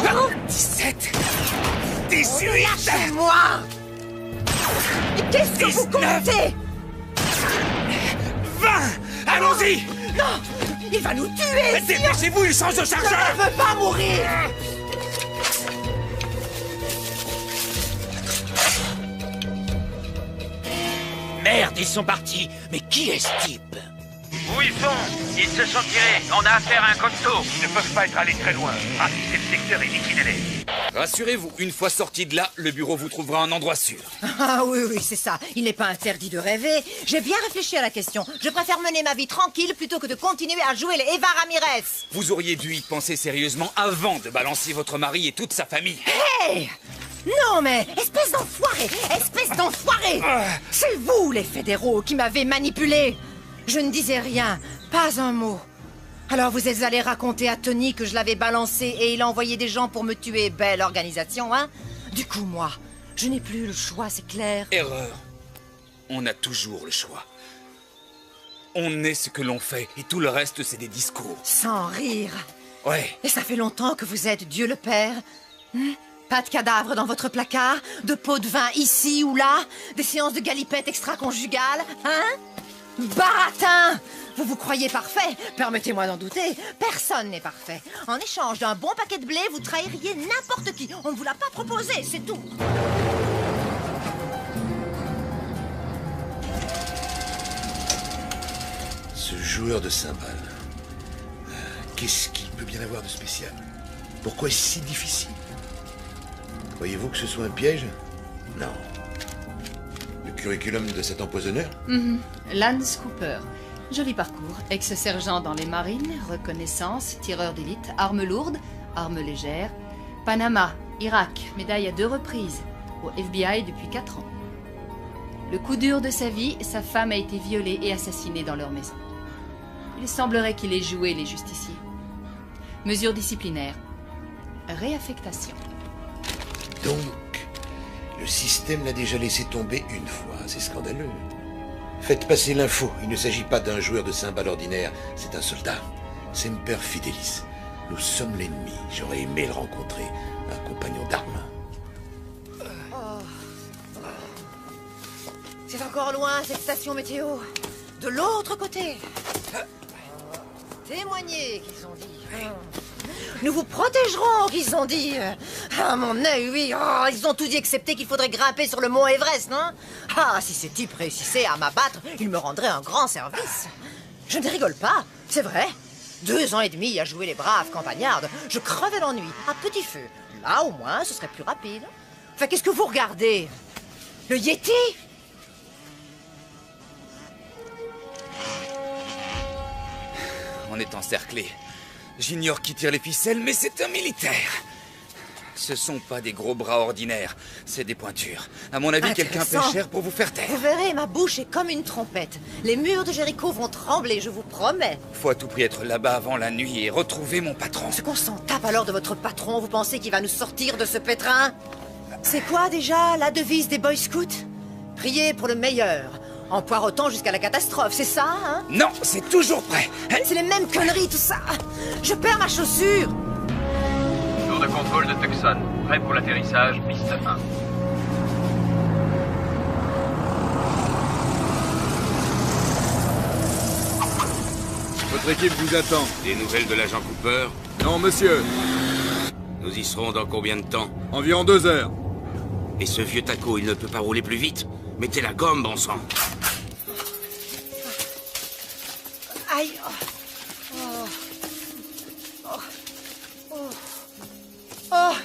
Oh. 17 18 Lâchez-moi! Mais qu'est-ce que vous comptez? 20 Allons-y! Non! Il va nous tuer! Dépêchez-vous, il change de chargeur! Je ne veux pas mourir! Merde, ils sont partis. Mais qui est ce type? Où ils sont? Ils se sont tirés. On a affaire à un costaud. Ils ne peuvent pas être allés très loin. Ratissez le secteur et liquidez-les. Rassurez-vous, une fois sorti de là, le bureau vous trouvera un endroit sûr. Ah oui, c'est ça. Il n'est pas interdit de rêver. J'ai bien réfléchi à la question. Je préfère mener ma vie tranquille plutôt que de continuer à jouer les Eva Ramirez. Vous auriez dû y penser sérieusement avant de balancer votre mari et toute sa famille. Hey! Non mais, espèce d'enfoiré! Espèce d'enfoiré! C'est vous, les fédéraux, qui m'avez manipulé. Je ne disais rien, pas un mot. Alors vous êtes allé raconter à Tony que je l'avais balancé et il a envoyé des gens pour me tuer. Belle organisation, hein? Du coup, moi, je n'ai plus le choix, c'est clair. Erreur. On a toujours le choix. On est ce que l'on fait et tout le reste, c'est des discours. Sans rire. Ouais. Et ça fait longtemps que vous êtes Dieu le Père. Pas de cadavre dans votre placard, de pots de vin ici ou là, des séances de galipettes extra-conjugales, hein? Baratin! Vous vous croyez parfait? Permettez-moi d'en douter. Personne n'est parfait. En échange d'un bon paquet de blé, vous trahiriez n'importe qui. On ne vous l'a pas proposé, c'est tout. Ce joueur de cymbales, qu'est-ce qu'il peut bien avoir de spécial? Pourquoi est-ce si difficile? Croyez-vous que ce soit un piège? Non. Le curriculum de cet empoisonneur? Lance Cooper. Joli parcours. Ex-sergent dans les marines, reconnaissance, tireur d'élite, armes lourdes, armes légères. Panama, Irak, médaille à 2 reprises. Au FBI depuis 4 ans. Le coup dur de sa vie, sa femme a été violée et assassinée dans leur maison. Il semblerait qu'il ait joué les justiciers. Mesures disciplinaires. Réaffectation. Donc, le système l'a déjà laissé tomber une fois. C'est scandaleux. Faites passer l'info. Il ne s'agit pas d'un joueur de cymbales ordinaire. C'est un soldat. Semper Fidelis. Nous sommes l'ennemi. J'aurais aimé le rencontrer. Un compagnon d'armes. C'est encore loin, cette station météo. De l'autre côté. Témoignez, qu'ils ont dit. Nous vous protégerons, qu'ils ont dit. Ah, mon œil, oui. Oh, ils ont tout dit excepté qu'il faudrait grimper sur le mont Everest, non? Ah, si ces types réussissaient à m'abattre, ils me rendraient un grand service. Je ne rigole pas, c'est vrai. 2 ans et demi à jouer les braves campagnardes, je crevais l'ennui, à petit feu. Là, au moins, ce serait plus rapide. Enfin, qu'est-ce que vous regardez? Le Yeti? On est encerclé. J'ignore qui tire les ficelles, mais c'est un militaire. Ce sont pas des gros bras ordinaires, c'est des pointures. À mon avis, quelqu'un paie cher pour vous faire taire. Vous verrez, ma bouche est comme une trompette. Les murs de Jéricho vont trembler, je vous promets. Faut à tout prix être là-bas avant la nuit et retrouver mon patron. Ce qu'on s'en tape alors de votre patron, vous pensez qu'il va nous sortir de ce pétrin? C'est quoi déjà la devise des Boy Scouts? Priez pour le meilleur. En poireautant jusqu'à la catastrophe, c'est ça, hein? Non, c'est toujours prêt. C'est les mêmes conneries, tout ça. Je perds ma chaussure. Tour de contrôle de Tucson. Prêt pour l'atterrissage, piste 1. Votre équipe vous attend. Des nouvelles de l'agent Cooper? Non, monsieur. Nous y serons dans combien de temps? Environ 2 heures. Et ce vieux taco, il ne peut pas rouler plus vite? Mettez la gomme, bon sang. Aïe.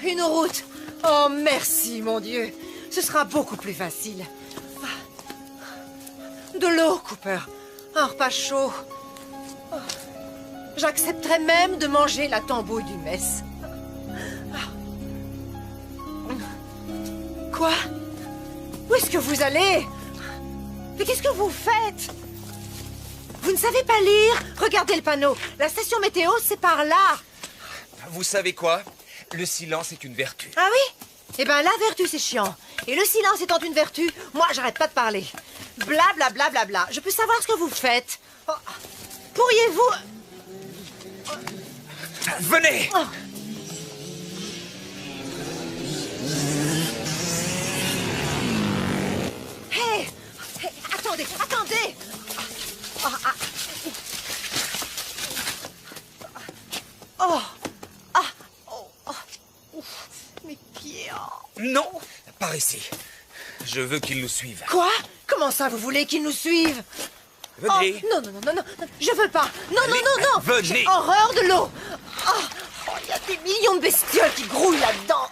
une route. Oh, merci, mon Dieu. Ce sera beaucoup plus facile. De l'eau, Cooper. Un repas chaud. J'accepterais même de manger la tambouille du mess. Quoi? Où est-ce que vous allez? Mais qu'est-ce que vous faites? Vous ne savez pas lire? Regardez le panneau. La station météo, c'est par là. Vous savez quoi? Le silence est une vertu. Ah oui? Eh ben, la vertu, c'est chiant. Et le silence étant une vertu, moi, j'arrête pas de parler. Bla bla bla bla bla. Je peux savoir ce que vous faites? Oh. Pourriez-vous... Venez! Oh. Hey! Hey, attendez, attendez! Oh, ah. Oh! Ah! Oh! Oh! Ouf. Mes pieds! Oh. Non! Par ici. Je veux qu'ils nous suivent. Quoi? Comment ça, vous voulez qu'ils nous suivent? Venez! Oh, non, non, non, non, non! Je veux pas! Non, allez, non, non, non! venez! J'ai horreur de l'eau! Oh, il y a des millions de bestioles qui grouillent là-dedans!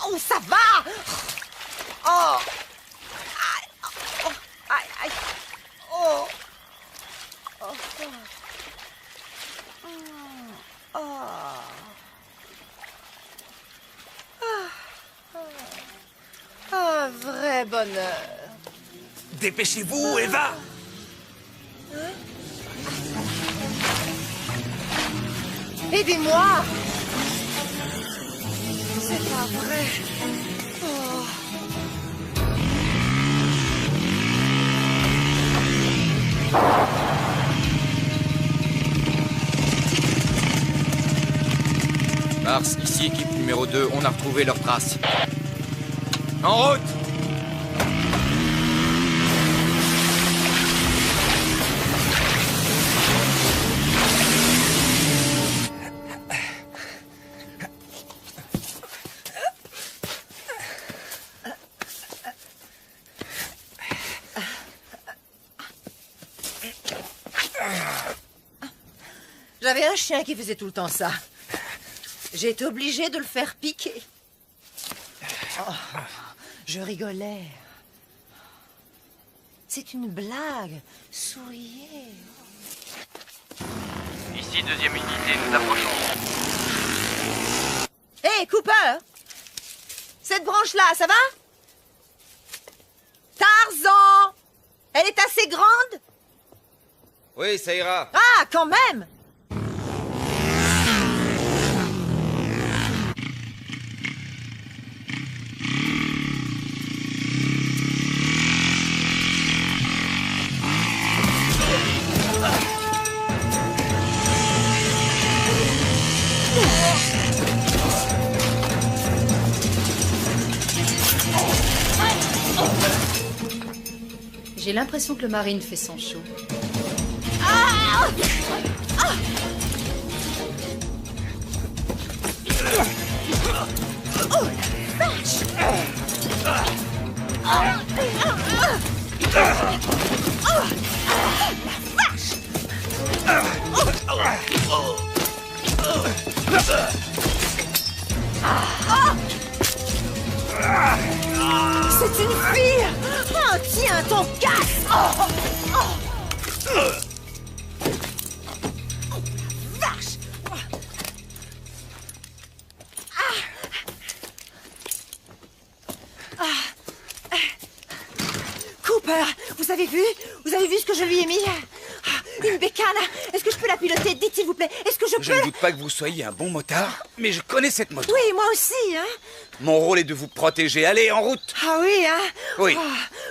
Oh, ça va! Oh! Aïe! Oh! Aïe! Aïe! Oh! Oh! Oh! Un vrai bonheur. Dépêchez-vous, Eva! Aidez-moi! C'est pas vrai. Oh. Mars, ici équipe numéro 2, on a retrouvé leurs traces. En route! J'avais un chien qui faisait tout le temps ça. J'ai été obligée de le faire piquer. Oh, je rigolais. C'est une blague. Souriez. Ici, deuxième unité, nous approchons. Hé, Cooper! Cette branche-là, ça va? Tarzan! Elle est assez grande? Oui, ça ira. Ah, quand même! J'ai l'impression que le Marine fait son show. Ah! Ah! Oh, vache! C'est une fille! Oh, tiens, ton casse! Vache! Cooper, vous avez vu? Vous avez vu ce que je lui ai mis? Une bécane! Est-ce que je peux la piloter? Dites s'il vous plaît. Est-ce que je peux... Je ne doute pas que vous soyez un bon motard, mais je connais cette moto. Oui, moi aussi, hein? Mon rôle est de vous protéger. Allez, en route! Ah oui, hein? Oui. Oh,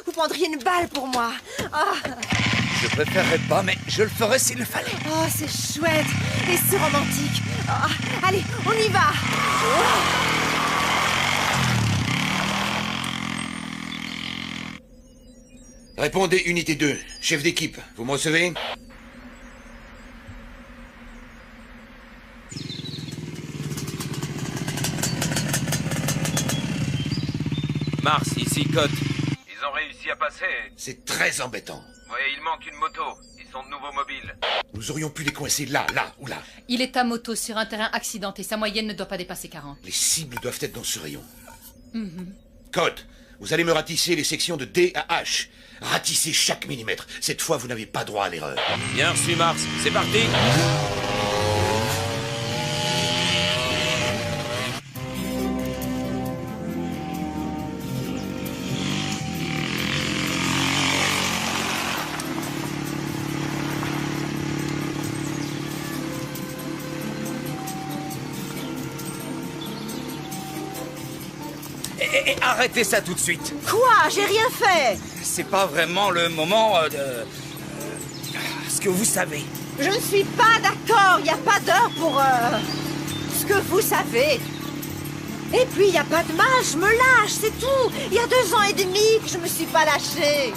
vous prendriez une balle pour moi. Ah. Je préférerais pas, mais je le ferais s'il le fallait. Oh, c'est chouette et si romantique. Oh, allez, on y va. Répondez, unité 2. Chef d'équipe, vous me recevez? Mars, ici, Cote. Ils ont réussi à passer. C'est très embêtant. Oui, il manque une moto. Ils sont de nouveaux mobiles. Nous aurions pu les coincer là ou là. Il est à moto sur un terrain accidenté. Sa moyenne ne doit pas dépasser 40. Les cibles doivent être dans ce rayon. Mhm. Code, vous allez me ratisser les sections de D à H. Ratissez chaque millimètre. Cette fois, vous n'avez pas droit à l'erreur. Bien reçu, Mars. C'est parti. Arrêtez ça tout de suite. Quoi? J'ai rien fait. C'est pas vraiment le moment de... ce que vous savez. Je ne suis pas d'accord. Il n'y a pas d'heure pour... ce que vous savez. Et puis, il n'y a pas de mal. Je me lâche, c'est tout. Il y a 2 ans et demi que je me suis pas lâchée.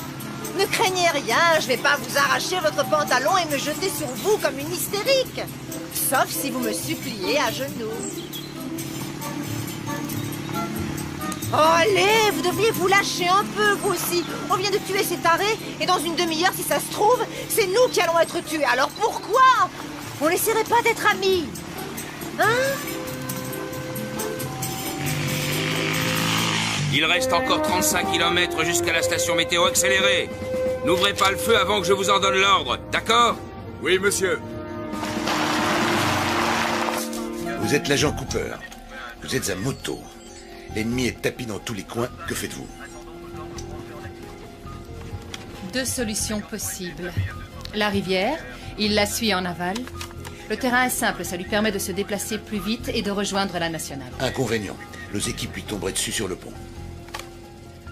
Ne craignez rien. Je vais pas vous arracher votre pantalon et me jeter sur vous comme une hystérique. Sauf si vous me suppliez à genoux. Oh, allez, vous devriez vous lâcher un peu, vous aussi. On vient de tuer ces tarés, et dans une demi-heure, si ça se trouve, c'est nous qui allons être tués. Alors pourquoi on n'essaierait pas d'être amis? Hein? Il reste encore 35 km jusqu'à la station météo accélérée. N'ouvrez pas le feu avant que je vous en donne l'ordre, d'accord? Oui, monsieur. Vous êtes l'agent Cooper. Vous êtes à moto. L'ennemi est tapis dans tous les coins. Que faites-vous? 2 solutions possibles. La rivière, il la suit en aval. Le terrain est simple, ça lui permet de se déplacer plus vite et de rejoindre la nationale. Inconvénient. Nos équipes lui tomberaient dessus sur le pont.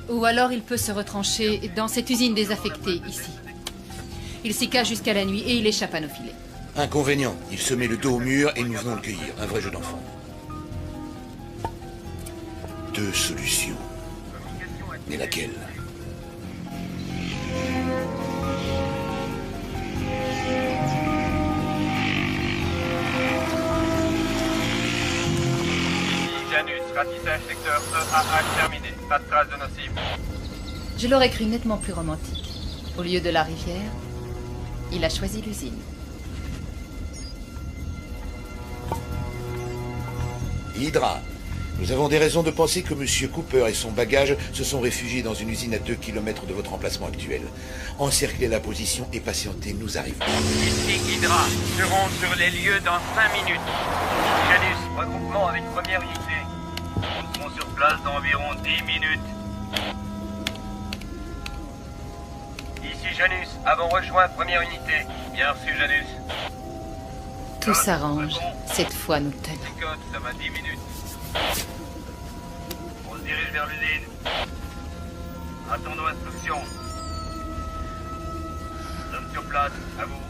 Ou alors il peut se retrancher dans cette usine désaffectée, ici. Il s'y cache jusqu'à la nuit et il échappe à nos filets. Inconvénient. Il se met le dos au mur et nous venons le cueillir. Un vrai jeu d'enfant. 2 solutions. Mais laquelle? Janus, ratissage secteur EAH terminé. Pas de traces de nos cibles. Je l'aurais cru nettement plus romantique. Au lieu de la rivière, il a choisi l'usine. Hydra. Nous avons des raisons de penser que M. Cooper et son bagage se sont réfugiés dans une usine à 2 km de votre emplacement actuel. Encerclez la position et patientez, nous arrivons. Ici Hydra, serons sur les lieux dans 5 minutes. Janus, regroupement avec première unité. Nous serons sur place dans environ 10 minutes. Ici Janus, avons rejoint première unité. Bien reçu Janus. Tout s'arrange. Cette fois, nous tenons. Code, ça va 10 minutes. On se dirige vers l'usine. Attendons instruction. Nous sommes sur place, à vous.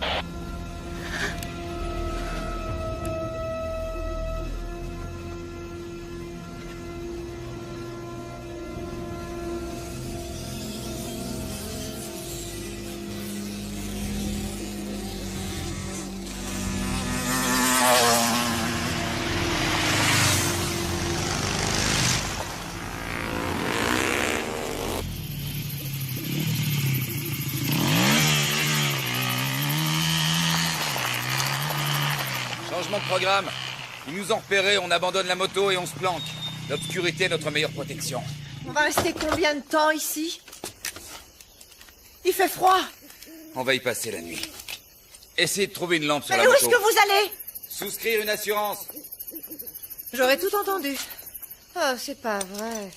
Changement de programme. Ils nous ont repérés, on abandonne la moto et on se planque. L'obscurité est notre meilleure protection. On va rester combien de temps ici? Il fait froid. On va y passer la nuit. Essayez de trouver une lampe sur Mais la où moto. est-ce que vous allez? Souscrire une assurance. J'aurais tout entendu. Oh, c'est pas vrai.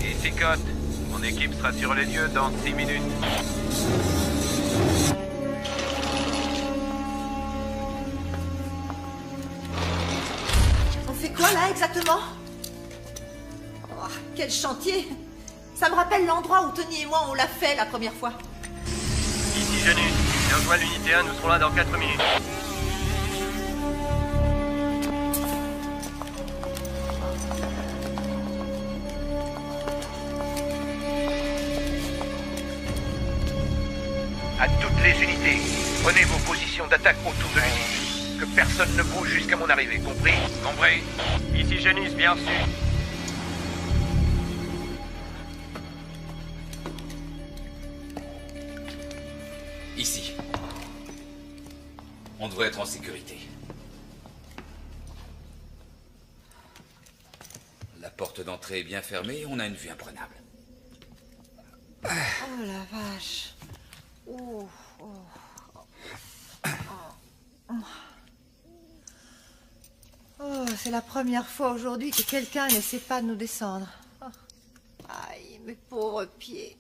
Ici Code, mon équipe sera sur les lieux dans 6 minutes. On fait quoi là exactement? Oh, quel chantier! Ça me rappelle l'endroit où Tony et moi on l'a fait la première fois. Ici Janus, j'ai rejoint l'unité 1, nous serons là dans 4 minutes. À toutes les unités, prenez vos positions d'attaque autour de l'usine. Que personne ne bouge jusqu'à mon arrivée, compris? Compris. Ici Janus, bien reçu. On devrait être en sécurité. La porte d'entrée est bien fermée et on a une vue imprenable. Oh la vache. Oh, c'est la première fois aujourd'hui que quelqu'un n'essaie pas de nous descendre. Oh. Aïe, mes pauvres pieds.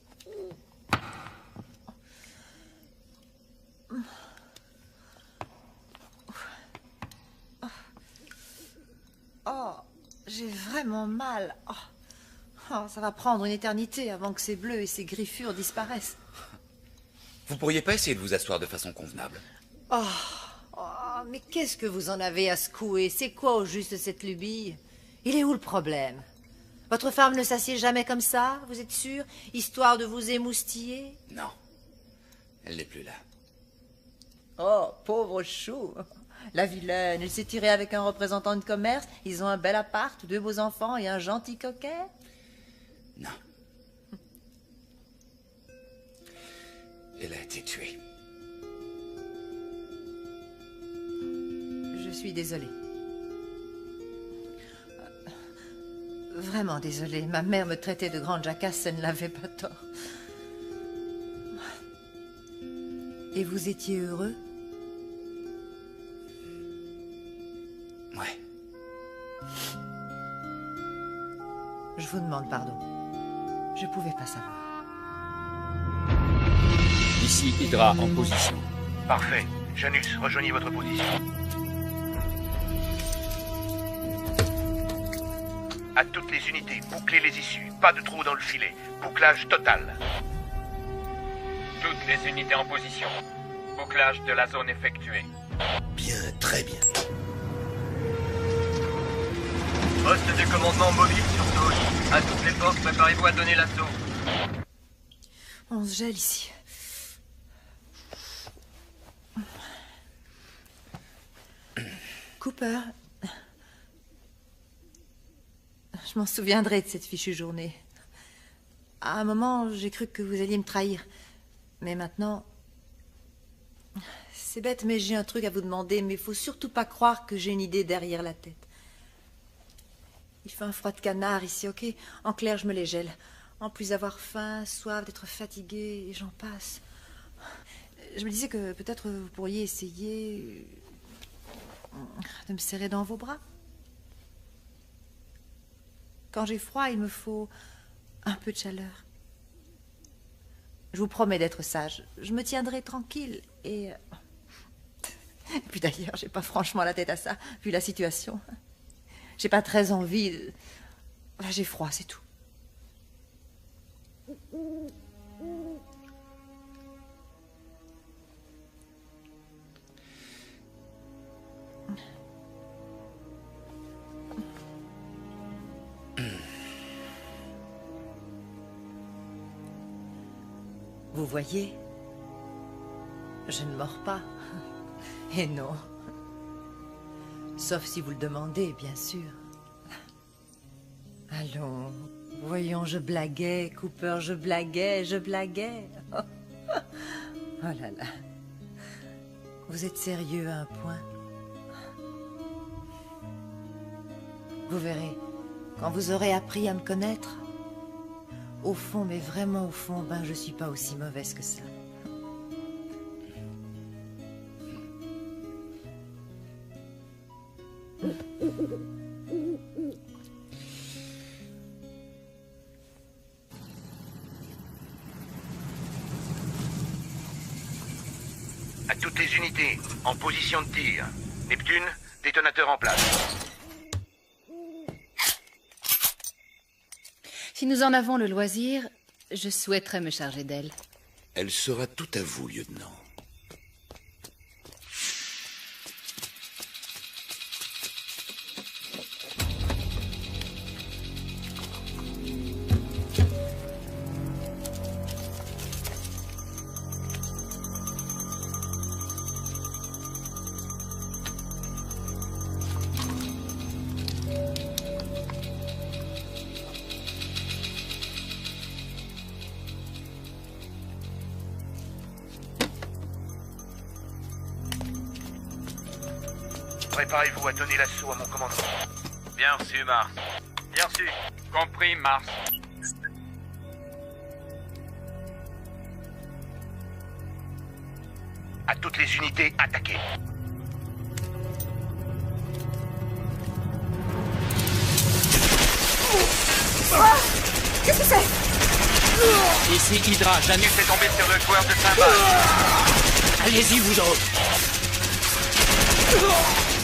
Oh, j'ai vraiment mal. Oh, ça va prendre une éternité avant que ces bleus et ces griffures disparaissent. Vous pourriez pas essayer de vous asseoir de façon convenable? Oh, mais qu'est-ce que vous en avez à secouer? C'est quoi au juste cette lubie? Il est où le problème? Votre femme ne s'assied jamais comme ça, vous êtes sûr? Histoire de vous émoustiller? Non. Elle n'est plus là. Oh, pauvre chou. La vilaine, elle s'est tirée avec un représentant de commerce. Ils ont un bel appart, 2 beaux enfants et un gentil coquet. Non. Elle a été tuée. Je suis désolée. Vraiment désolée. Ma mère me traitait de grande jacasse, elle ne l'avait pas tort. Et vous étiez heureux? Ouais. Je vous demande pardon. Je pouvais pas savoir. Ici, Hydra en position. Parfait. Janus, rejoignez votre position. À toutes les unités, bouclez les issues. Pas de trou dans le filet. Bouclage total. Toutes les unités en position. Bouclage de la zone effectué. Bien, très bien. Poste de commandement mobile sur Dole. À toutes les forces, préparez-vous à donner l'assaut. On se gèle ici. Cooper, je m'en souviendrai de cette fichue journée. À un moment, j'ai cru que vous alliez me trahir. Mais maintenant... C'est bête, mais j'ai un truc à vous demander, mais il faut surtout pas croire que j'ai une idée derrière la tête. Il fait un froid de canard ici, ok? En clair, je me les gèle. En plus d'avoir faim, soif, d'être fatiguée, et j'en passe. Je me disais que peut-être vous pourriez essayer de me serrer dans vos bras. Quand j'ai froid, il me faut un peu de chaleur. Je vous promets d'être sage. Je me tiendrai tranquille et puis d'ailleurs, j'ai pas franchement la tête à ça, vu la situation. J'ai pas très envie de... J'ai froid, c'est tout. Vous voyez, je ne mords pas. Et non. Sauf si vous le demandez, bien sûr. Allons, voyons, je blaguais, Cooper, je blaguais. Oh là là. Vous êtes sérieux à un point? Vous verrez, quand vous aurez appris à me connaître, au fond, mais vraiment au fond, ben je suis pas aussi mauvaise que ça. À toutes les unités, en position de tir. Neptune, détonateur en place. Si nous en avons le loisir, je souhaiterais me charger d'elle. Elle sera tout à vous, lieutenant. préparez-vous à donner l'assaut à mon commandement. Bien reçu, Mars. Bien reçu. Compris, Mars. À toutes les unités, attaquez. Qu'est-ce que c'est? Ici Hydra, Janus est tombé sur le joueur de cymbales. Allez-y, vous autres.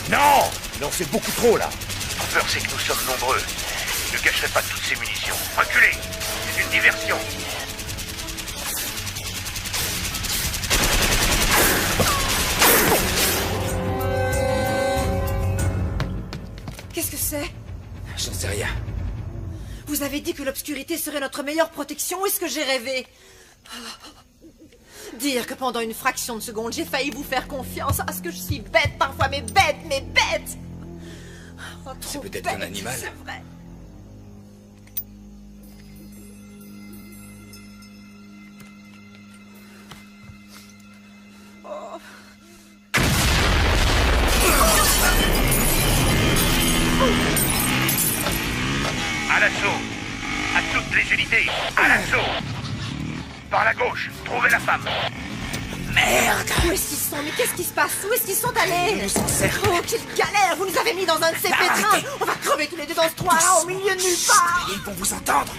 Non! Non, c'est beaucoup trop, là. La peur, c'est que nous sommes nombreux. Je ne cacherai pas toutes ces munitions. Reculez! C'est une diversion. Qu'est-ce que c'est? J'en sais rien. Vous avez dit que l'obscurité serait notre meilleure protection, ou est-ce que j'ai rêvé? Dire que pendant une fraction de seconde, j'ai failli vous faire confiance. Ah, ce que je suis bête parfois, mais bête! Oh, c'est peut-être un animal. C'est vrai. Oh. À l'assaut! À toutes les unités! À l'assaut! Par la gauche, trouvez la femme! Merde! Où est-ce qu'ils sont? Mais qu'est-ce qui se passe? Où est-ce qu'ils sont allés? Oh, quelle galère! Vous nous avez mis dans un de ces pétrins! On va crever tous les deux dans ce trou-là, au milieu de nulle part! Ils vont vous entendre!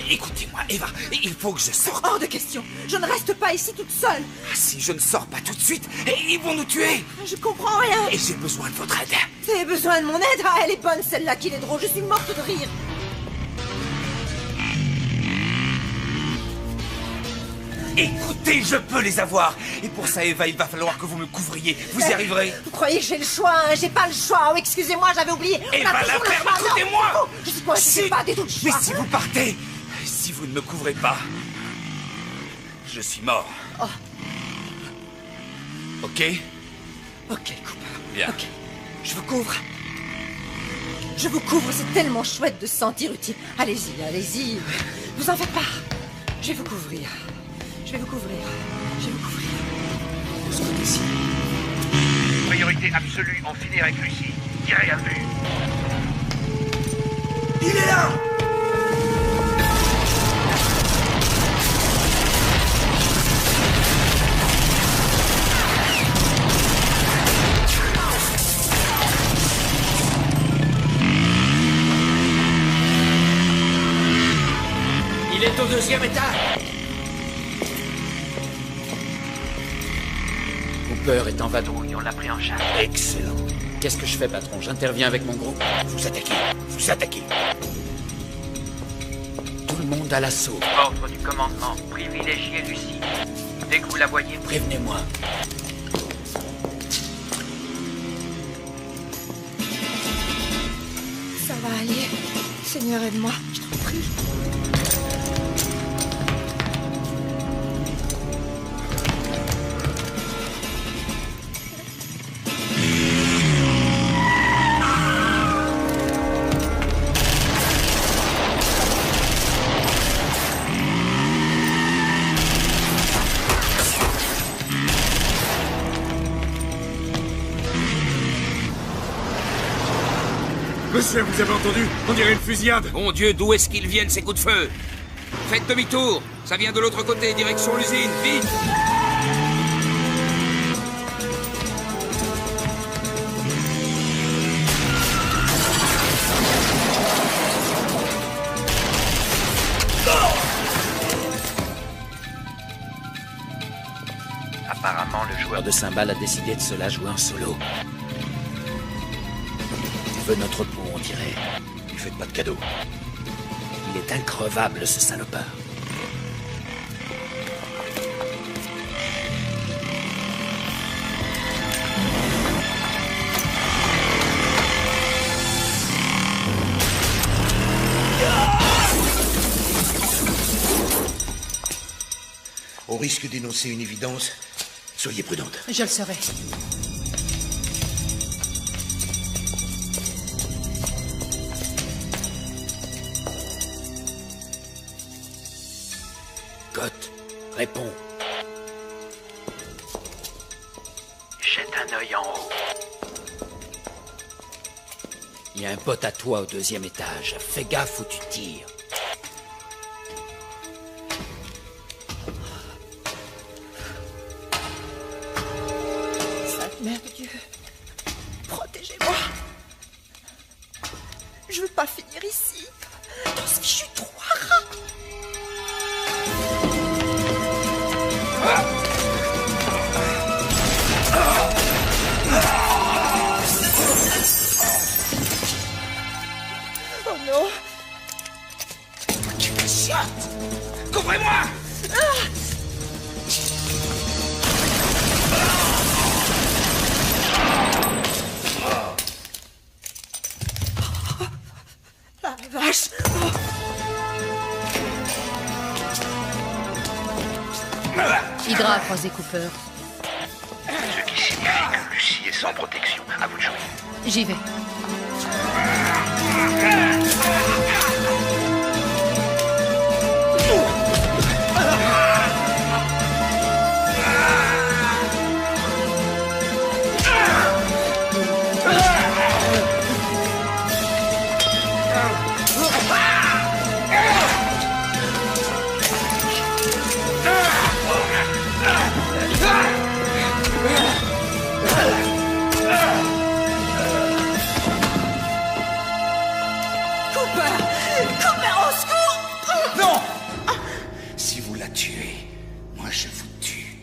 Écoutez-moi, Eva, il faut que je sorte. Hors de question! Je ne reste pas ici toute seule! Si je ne sors pas tout de suite, ils vont nous tuer! Je comprends rien! Et j'ai besoin de votre aide. Vous avez besoin de mon aide? Ah, elle est bonne celle-là, qu'il est drôle, je suis morte de rire! Écoutez, je peux les avoir. Et pour ça, Eva, il va falloir que vous me couvriez. Vous y arriverez? Vous croyez que j'ai le choix, hein? J'ai pas le choix. Oh, excusez-moi, j'avais oublié. Eva, la ferme, écoutez-moi! Je suis coincée, j'ai pas du tout le choix. Mais si vous partez, si vous ne me couvrez pas, je suis mort. Oh. Ok? Ok, Cooper. Bien. Ok, je vous couvre. Je vous couvre, c'est tellement chouette de se sentir utile. Allez-y, allez-y. Vous en faites pas. Je vais vous couvrir. Je vais vous couvrir. Je vais vous couvrir. Vous êtes ici. Priorité absolue, en finir avec Lucie. Tirez à vue. Il est là! Il est au 2e étage. Cooper est en vadrouille, On l'a pris en charge. Excellent. Qu'est-ce que je fais, patron? J'interviens avec mon groupe. Vous attaquez. Vous attaquez. Tout le monde à l'assaut. Ordre du commandement. Privilégiez Lucie. Dès que vous la voyez, Prévenez-moi. Ça va aller. Seigneur, aide-moi. Je t'en prie. Monsieur, vous avez entendu? On dirait une fusillade. Mon Dieu, d'où est-ce qu'ils viennent, ces coups de feu? Faites demi-tour. Ça vient de l'autre côté, direction l'usine. Vite! apparemment le joueur de cymbales a décidé de se la jouer en solo. Il veut notre peau, on dirait. Lui faites pas de cadeau. Il est increvable, ce salopard. Au risque d'énoncer une évidence, soyez prudente. Je le serai. Scott, réponds. Jette un œil en haut. Il y a un bot à toi au 2e étage. Fais gaffe où tu tires. Sainte Mère de Dieu, protégez-moi. Je veux pas finir ici, dans ce fichu trou à rats. Oh non! Tu me chiottes! Couvrez-moi! La vache! Hydra a croisé Cooper. Ce qui signifie que Lucie est sans protection. À vous de jouer. J'y vais. Non! Si vous la tuez, moi je vous tue.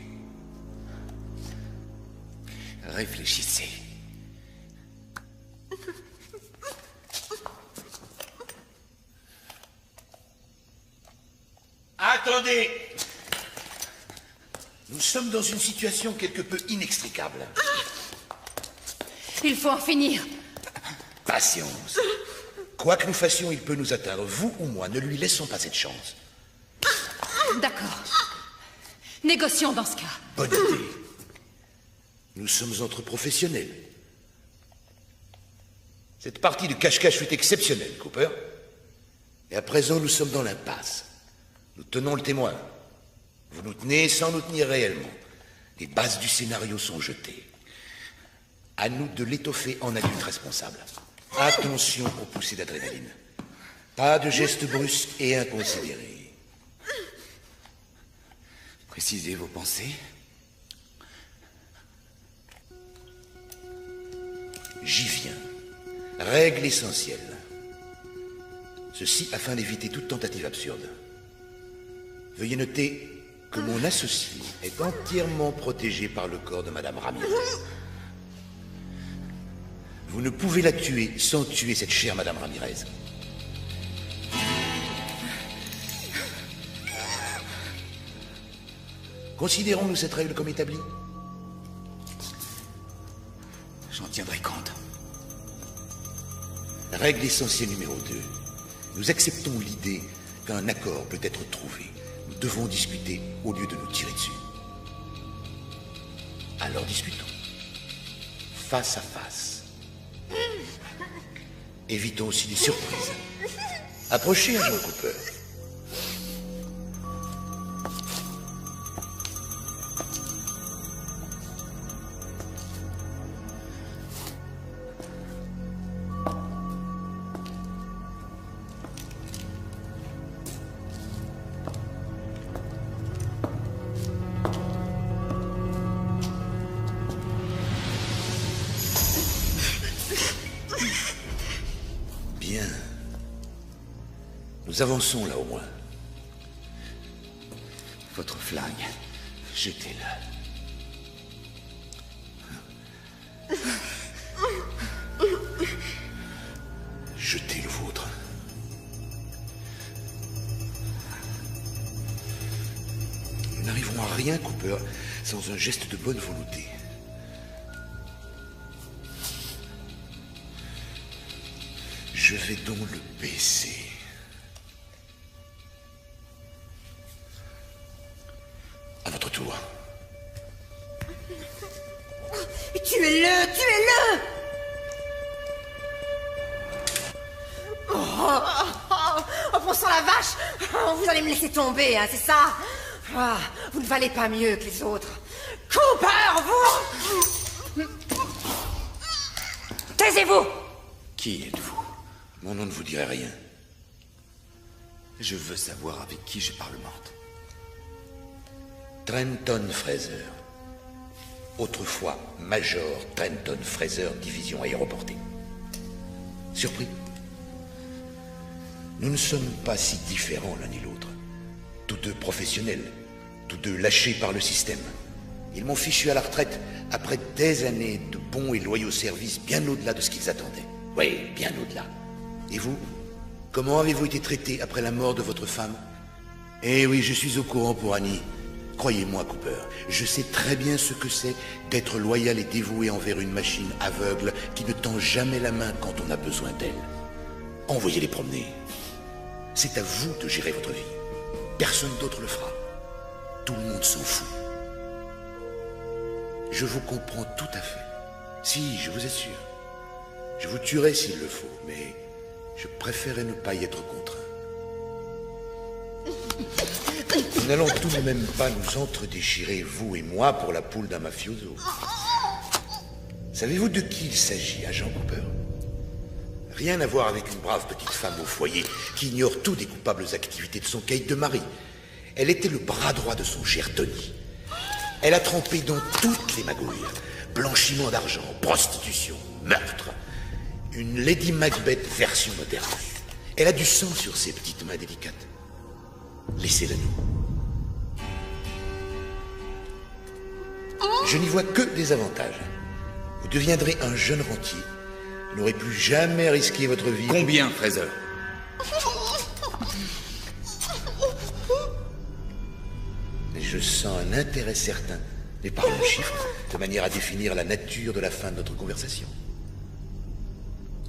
Réfléchissez. Attendez! Nous sommes dans une situation quelque peu inextricable. Il faut en finir. Patience. Quoi que nous fassions, il peut nous atteindre. Vous ou moi, ne lui laissons pas cette chance. D'accord. Négocions dans ce cas. Bonne idée. Nous sommes entre professionnels. Cette partie de cache-cache fut exceptionnelle, Cooper. Et à présent, nous sommes dans l'impasse. Nous tenons le témoin. Vous nous tenez sans nous tenir réellement. Les bases du scénario sont jetées. À nous de l'étoffer en adulte responsable. Attention aux poussées d'adrénaline. Pas de gestes brusques et inconsidérés. Précisez vos pensées. J'y viens. Règle essentielle. Ceci afin d'éviter toute tentative absurde. Veuillez noter que mon associé est entièrement protégé par le corps de Madame Ramirez. Vous ne pouvez la tuer sans tuer cette chère Madame Ramirez. Considérons-nous cette règle comme établie? J'en tiendrai compte. Règle essentielle numéro 2. Nous acceptons l'idée qu'un accord peut être trouvé. Nous devons discuter au lieu de nous tirer dessus. Alors discutons. Face à face. Évitons aussi les surprises. Approchez, agent Cooper. Bien. Nous avançons là au moins. Votre flingue, jetez-le. Jetez le vôtre. Nous n'arriverons à rien, Cooper, sans un geste de bonne volonté. Je vais donc le baisser. À votre tour. Tuez-le! Tuez-le! Oh, bon sang la vache! Vous allez me laisser tomber, hein, c'est ça? Vous ne valez pas mieux que les autres. Cooper, vous! Taisez-vous! Qui êtes-vous? Mon nom ne vous dirait rien. Je veux savoir avec qui je parlemente. Trenton Fraser. Autrefois Major Trenton Fraser, division aéroportée. Surpris? Nous ne sommes pas si différents l'un et l'autre. Tous deux professionnels, tous deux lâchés par le système. Ils m'ont fichu à la retraite après des années de bons et loyaux services bien au-delà de ce qu'ils attendaient. Oui, bien au-delà. Et vous? Comment avez-vous été traité après la mort de votre femme? Eh oui, je suis au courant pour Annie. Croyez-moi, Cooper, je sais très bien ce que c'est d'être loyal et dévoué envers une machine aveugle qui ne tend jamais la main quand on a besoin d'elle. Envoyez-les promener. C'est à vous de gérer votre vie. Personne d'autre le fera. Tout le monde s'en fout. Je vous comprends tout à fait. Si, je vous assure. Je vous tuerai s'il le faut, mais je préférerais ne pas y être contraint. Nous n'allons tout de même pas nous entre-déchirer, vous et moi, pour la poule d'un mafioso. Savez-vous de qui il s'agit, agent Cooper? Rien à voir avec une brave petite femme au foyer qui ignore tout des coupables activités de son caïd de mari. Elle était le bras droit de son cher Tony. Elle a trempé dans toutes les magouilles. Blanchiment d'argent, prostitution, meurtre. Une Lady Macbeth version moderne. Elle a du sang sur ses petites mains délicates. Laissez-la nous. Je n'y vois que des avantages. Vous deviendrez un jeune rentier. Vous n'aurez plus jamais risqué votre vie. Combien, Fraser? Je sens un intérêt certain, mais par le chiffre, de manière à définir la nature de la fin de notre conversation.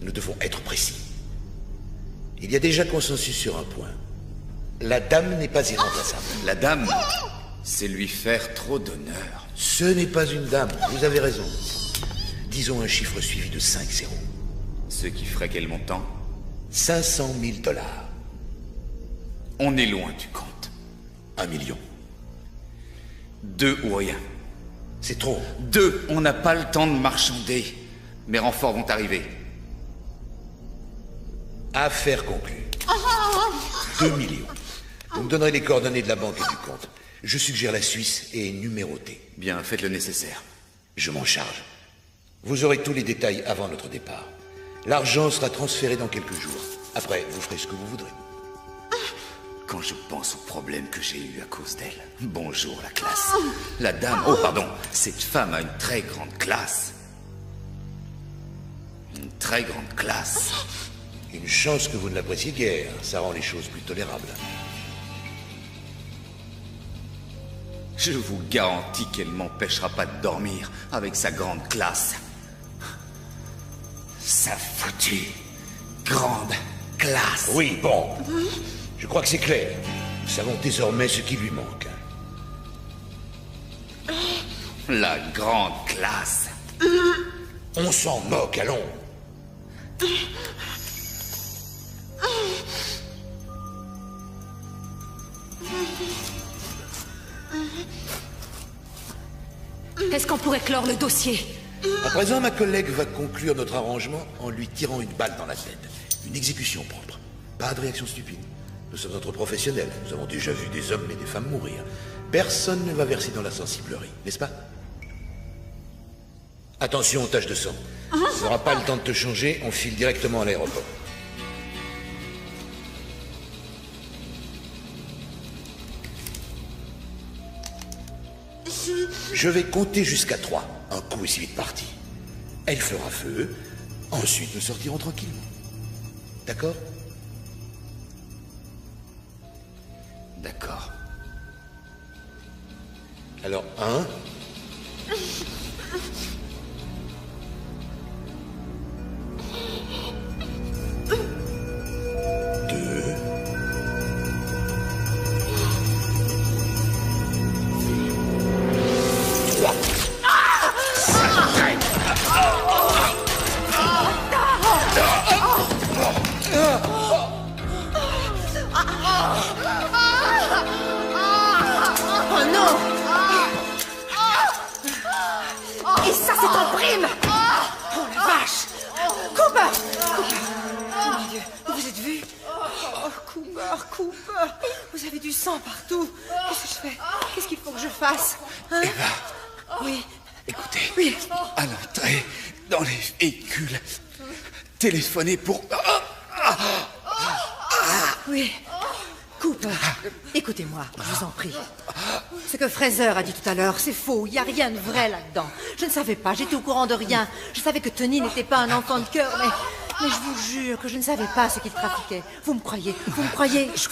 Nous devons être précis. Il y a déjà consensus sur un point. La dame n'est pas irremplaçable. La dame, c'est lui faire trop d'honneur. Ce n'est pas une dame, vous avez raison. Disons un chiffre suivi de 5 zéros. Ce qui ferait quel montant? 500 000 $. On est loin du compte. 1 million. 2 ou rien. C'est trop. 2, on n'a pas le temps de marchander. Mes renforts vont arriver. Affaire conclue. 2 millions. Vous me donnerez les coordonnées de la banque et du compte. Je suggère la Suisse et numérotée. Bien, faites le nécessaire. Je m'en charge. Vous aurez tous les détails avant notre départ. L'argent sera transféré dans quelques jours. Après, vous ferez ce que vous voudrez. Quand je pense aux problèmes que j'ai eus à cause d'elle. Bonjour, la classe. La dame... Oh, pardon. Cette femme a une très grande classe. Une très grande classe. Une chance que vous ne l'appréciez guère. Ça rend les choses plus tolérables. Je vous garantis qu'elle m'empêchera pas de dormir avec sa grande classe. Sa foutue grande classe. Oui, bon. Je crois que c'est clair. Nous savons désormais ce qui lui manque. La grande classe. On s'en moque, allons. Est-ce qu'on pourrait clore le dossier? À présent, ma collègue va conclure notre arrangement en lui tirant une balle dans la tête. Une exécution propre. Pas de réaction stupide. Nous sommes entre professionnels. Nous avons déjà vu des hommes et des femmes mourir. Personne ne va verser dans la sensiblerie, n'est-ce pas? Attention aux taches de sang. Tu n'auras pas le temps de te changer, on file directement à l'aéroport. Je vais compter jusqu'à 3. Un coup est si vite parti. Elle fera feu. Ensuite, nous sortirons tranquillement. D'accord? D'accord. Alors, 1... Oh non! Et ça, c'est en prime! Oh la vache! Cooper! Oh mon Dieu, vous êtes vu? Oh, Cooper, vous avez du sang partout. Qu'est-ce que je fais? Qu'est-ce qu'il faut que je fasse? Hein? Eva. Oui. Écoutez. Oui. À l'entrée, dans les véhicules, téléphonez pour... Oui. Cooper, écoutez-moi, je vous en prie. Ce que Fraser a dit tout à l'heure, c'est faux. Il n'y a rien de vrai là-dedans. Je ne savais pas, j'étais au courant de rien. Je savais que Tony n'était pas un enfant de cœur, mais je vous jure que je ne savais pas ce qu'il trafiquait. Vous me croyez? Vous me croyez? Je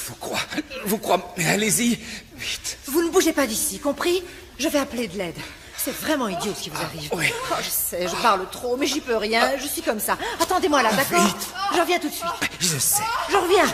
vous crois, mais allez-y, vite. Vous ne bougez pas d'ici, compris? Je vais appeler de l'aide. C'est vraiment idiot ce qui vous arrive. Oui. Oh, je sais, je parle trop, mais j'y peux rien. Je suis comme ça. Attendez-moi là, d'accord? Vite. Je reviens tout de suite. Je sais. Je reviens.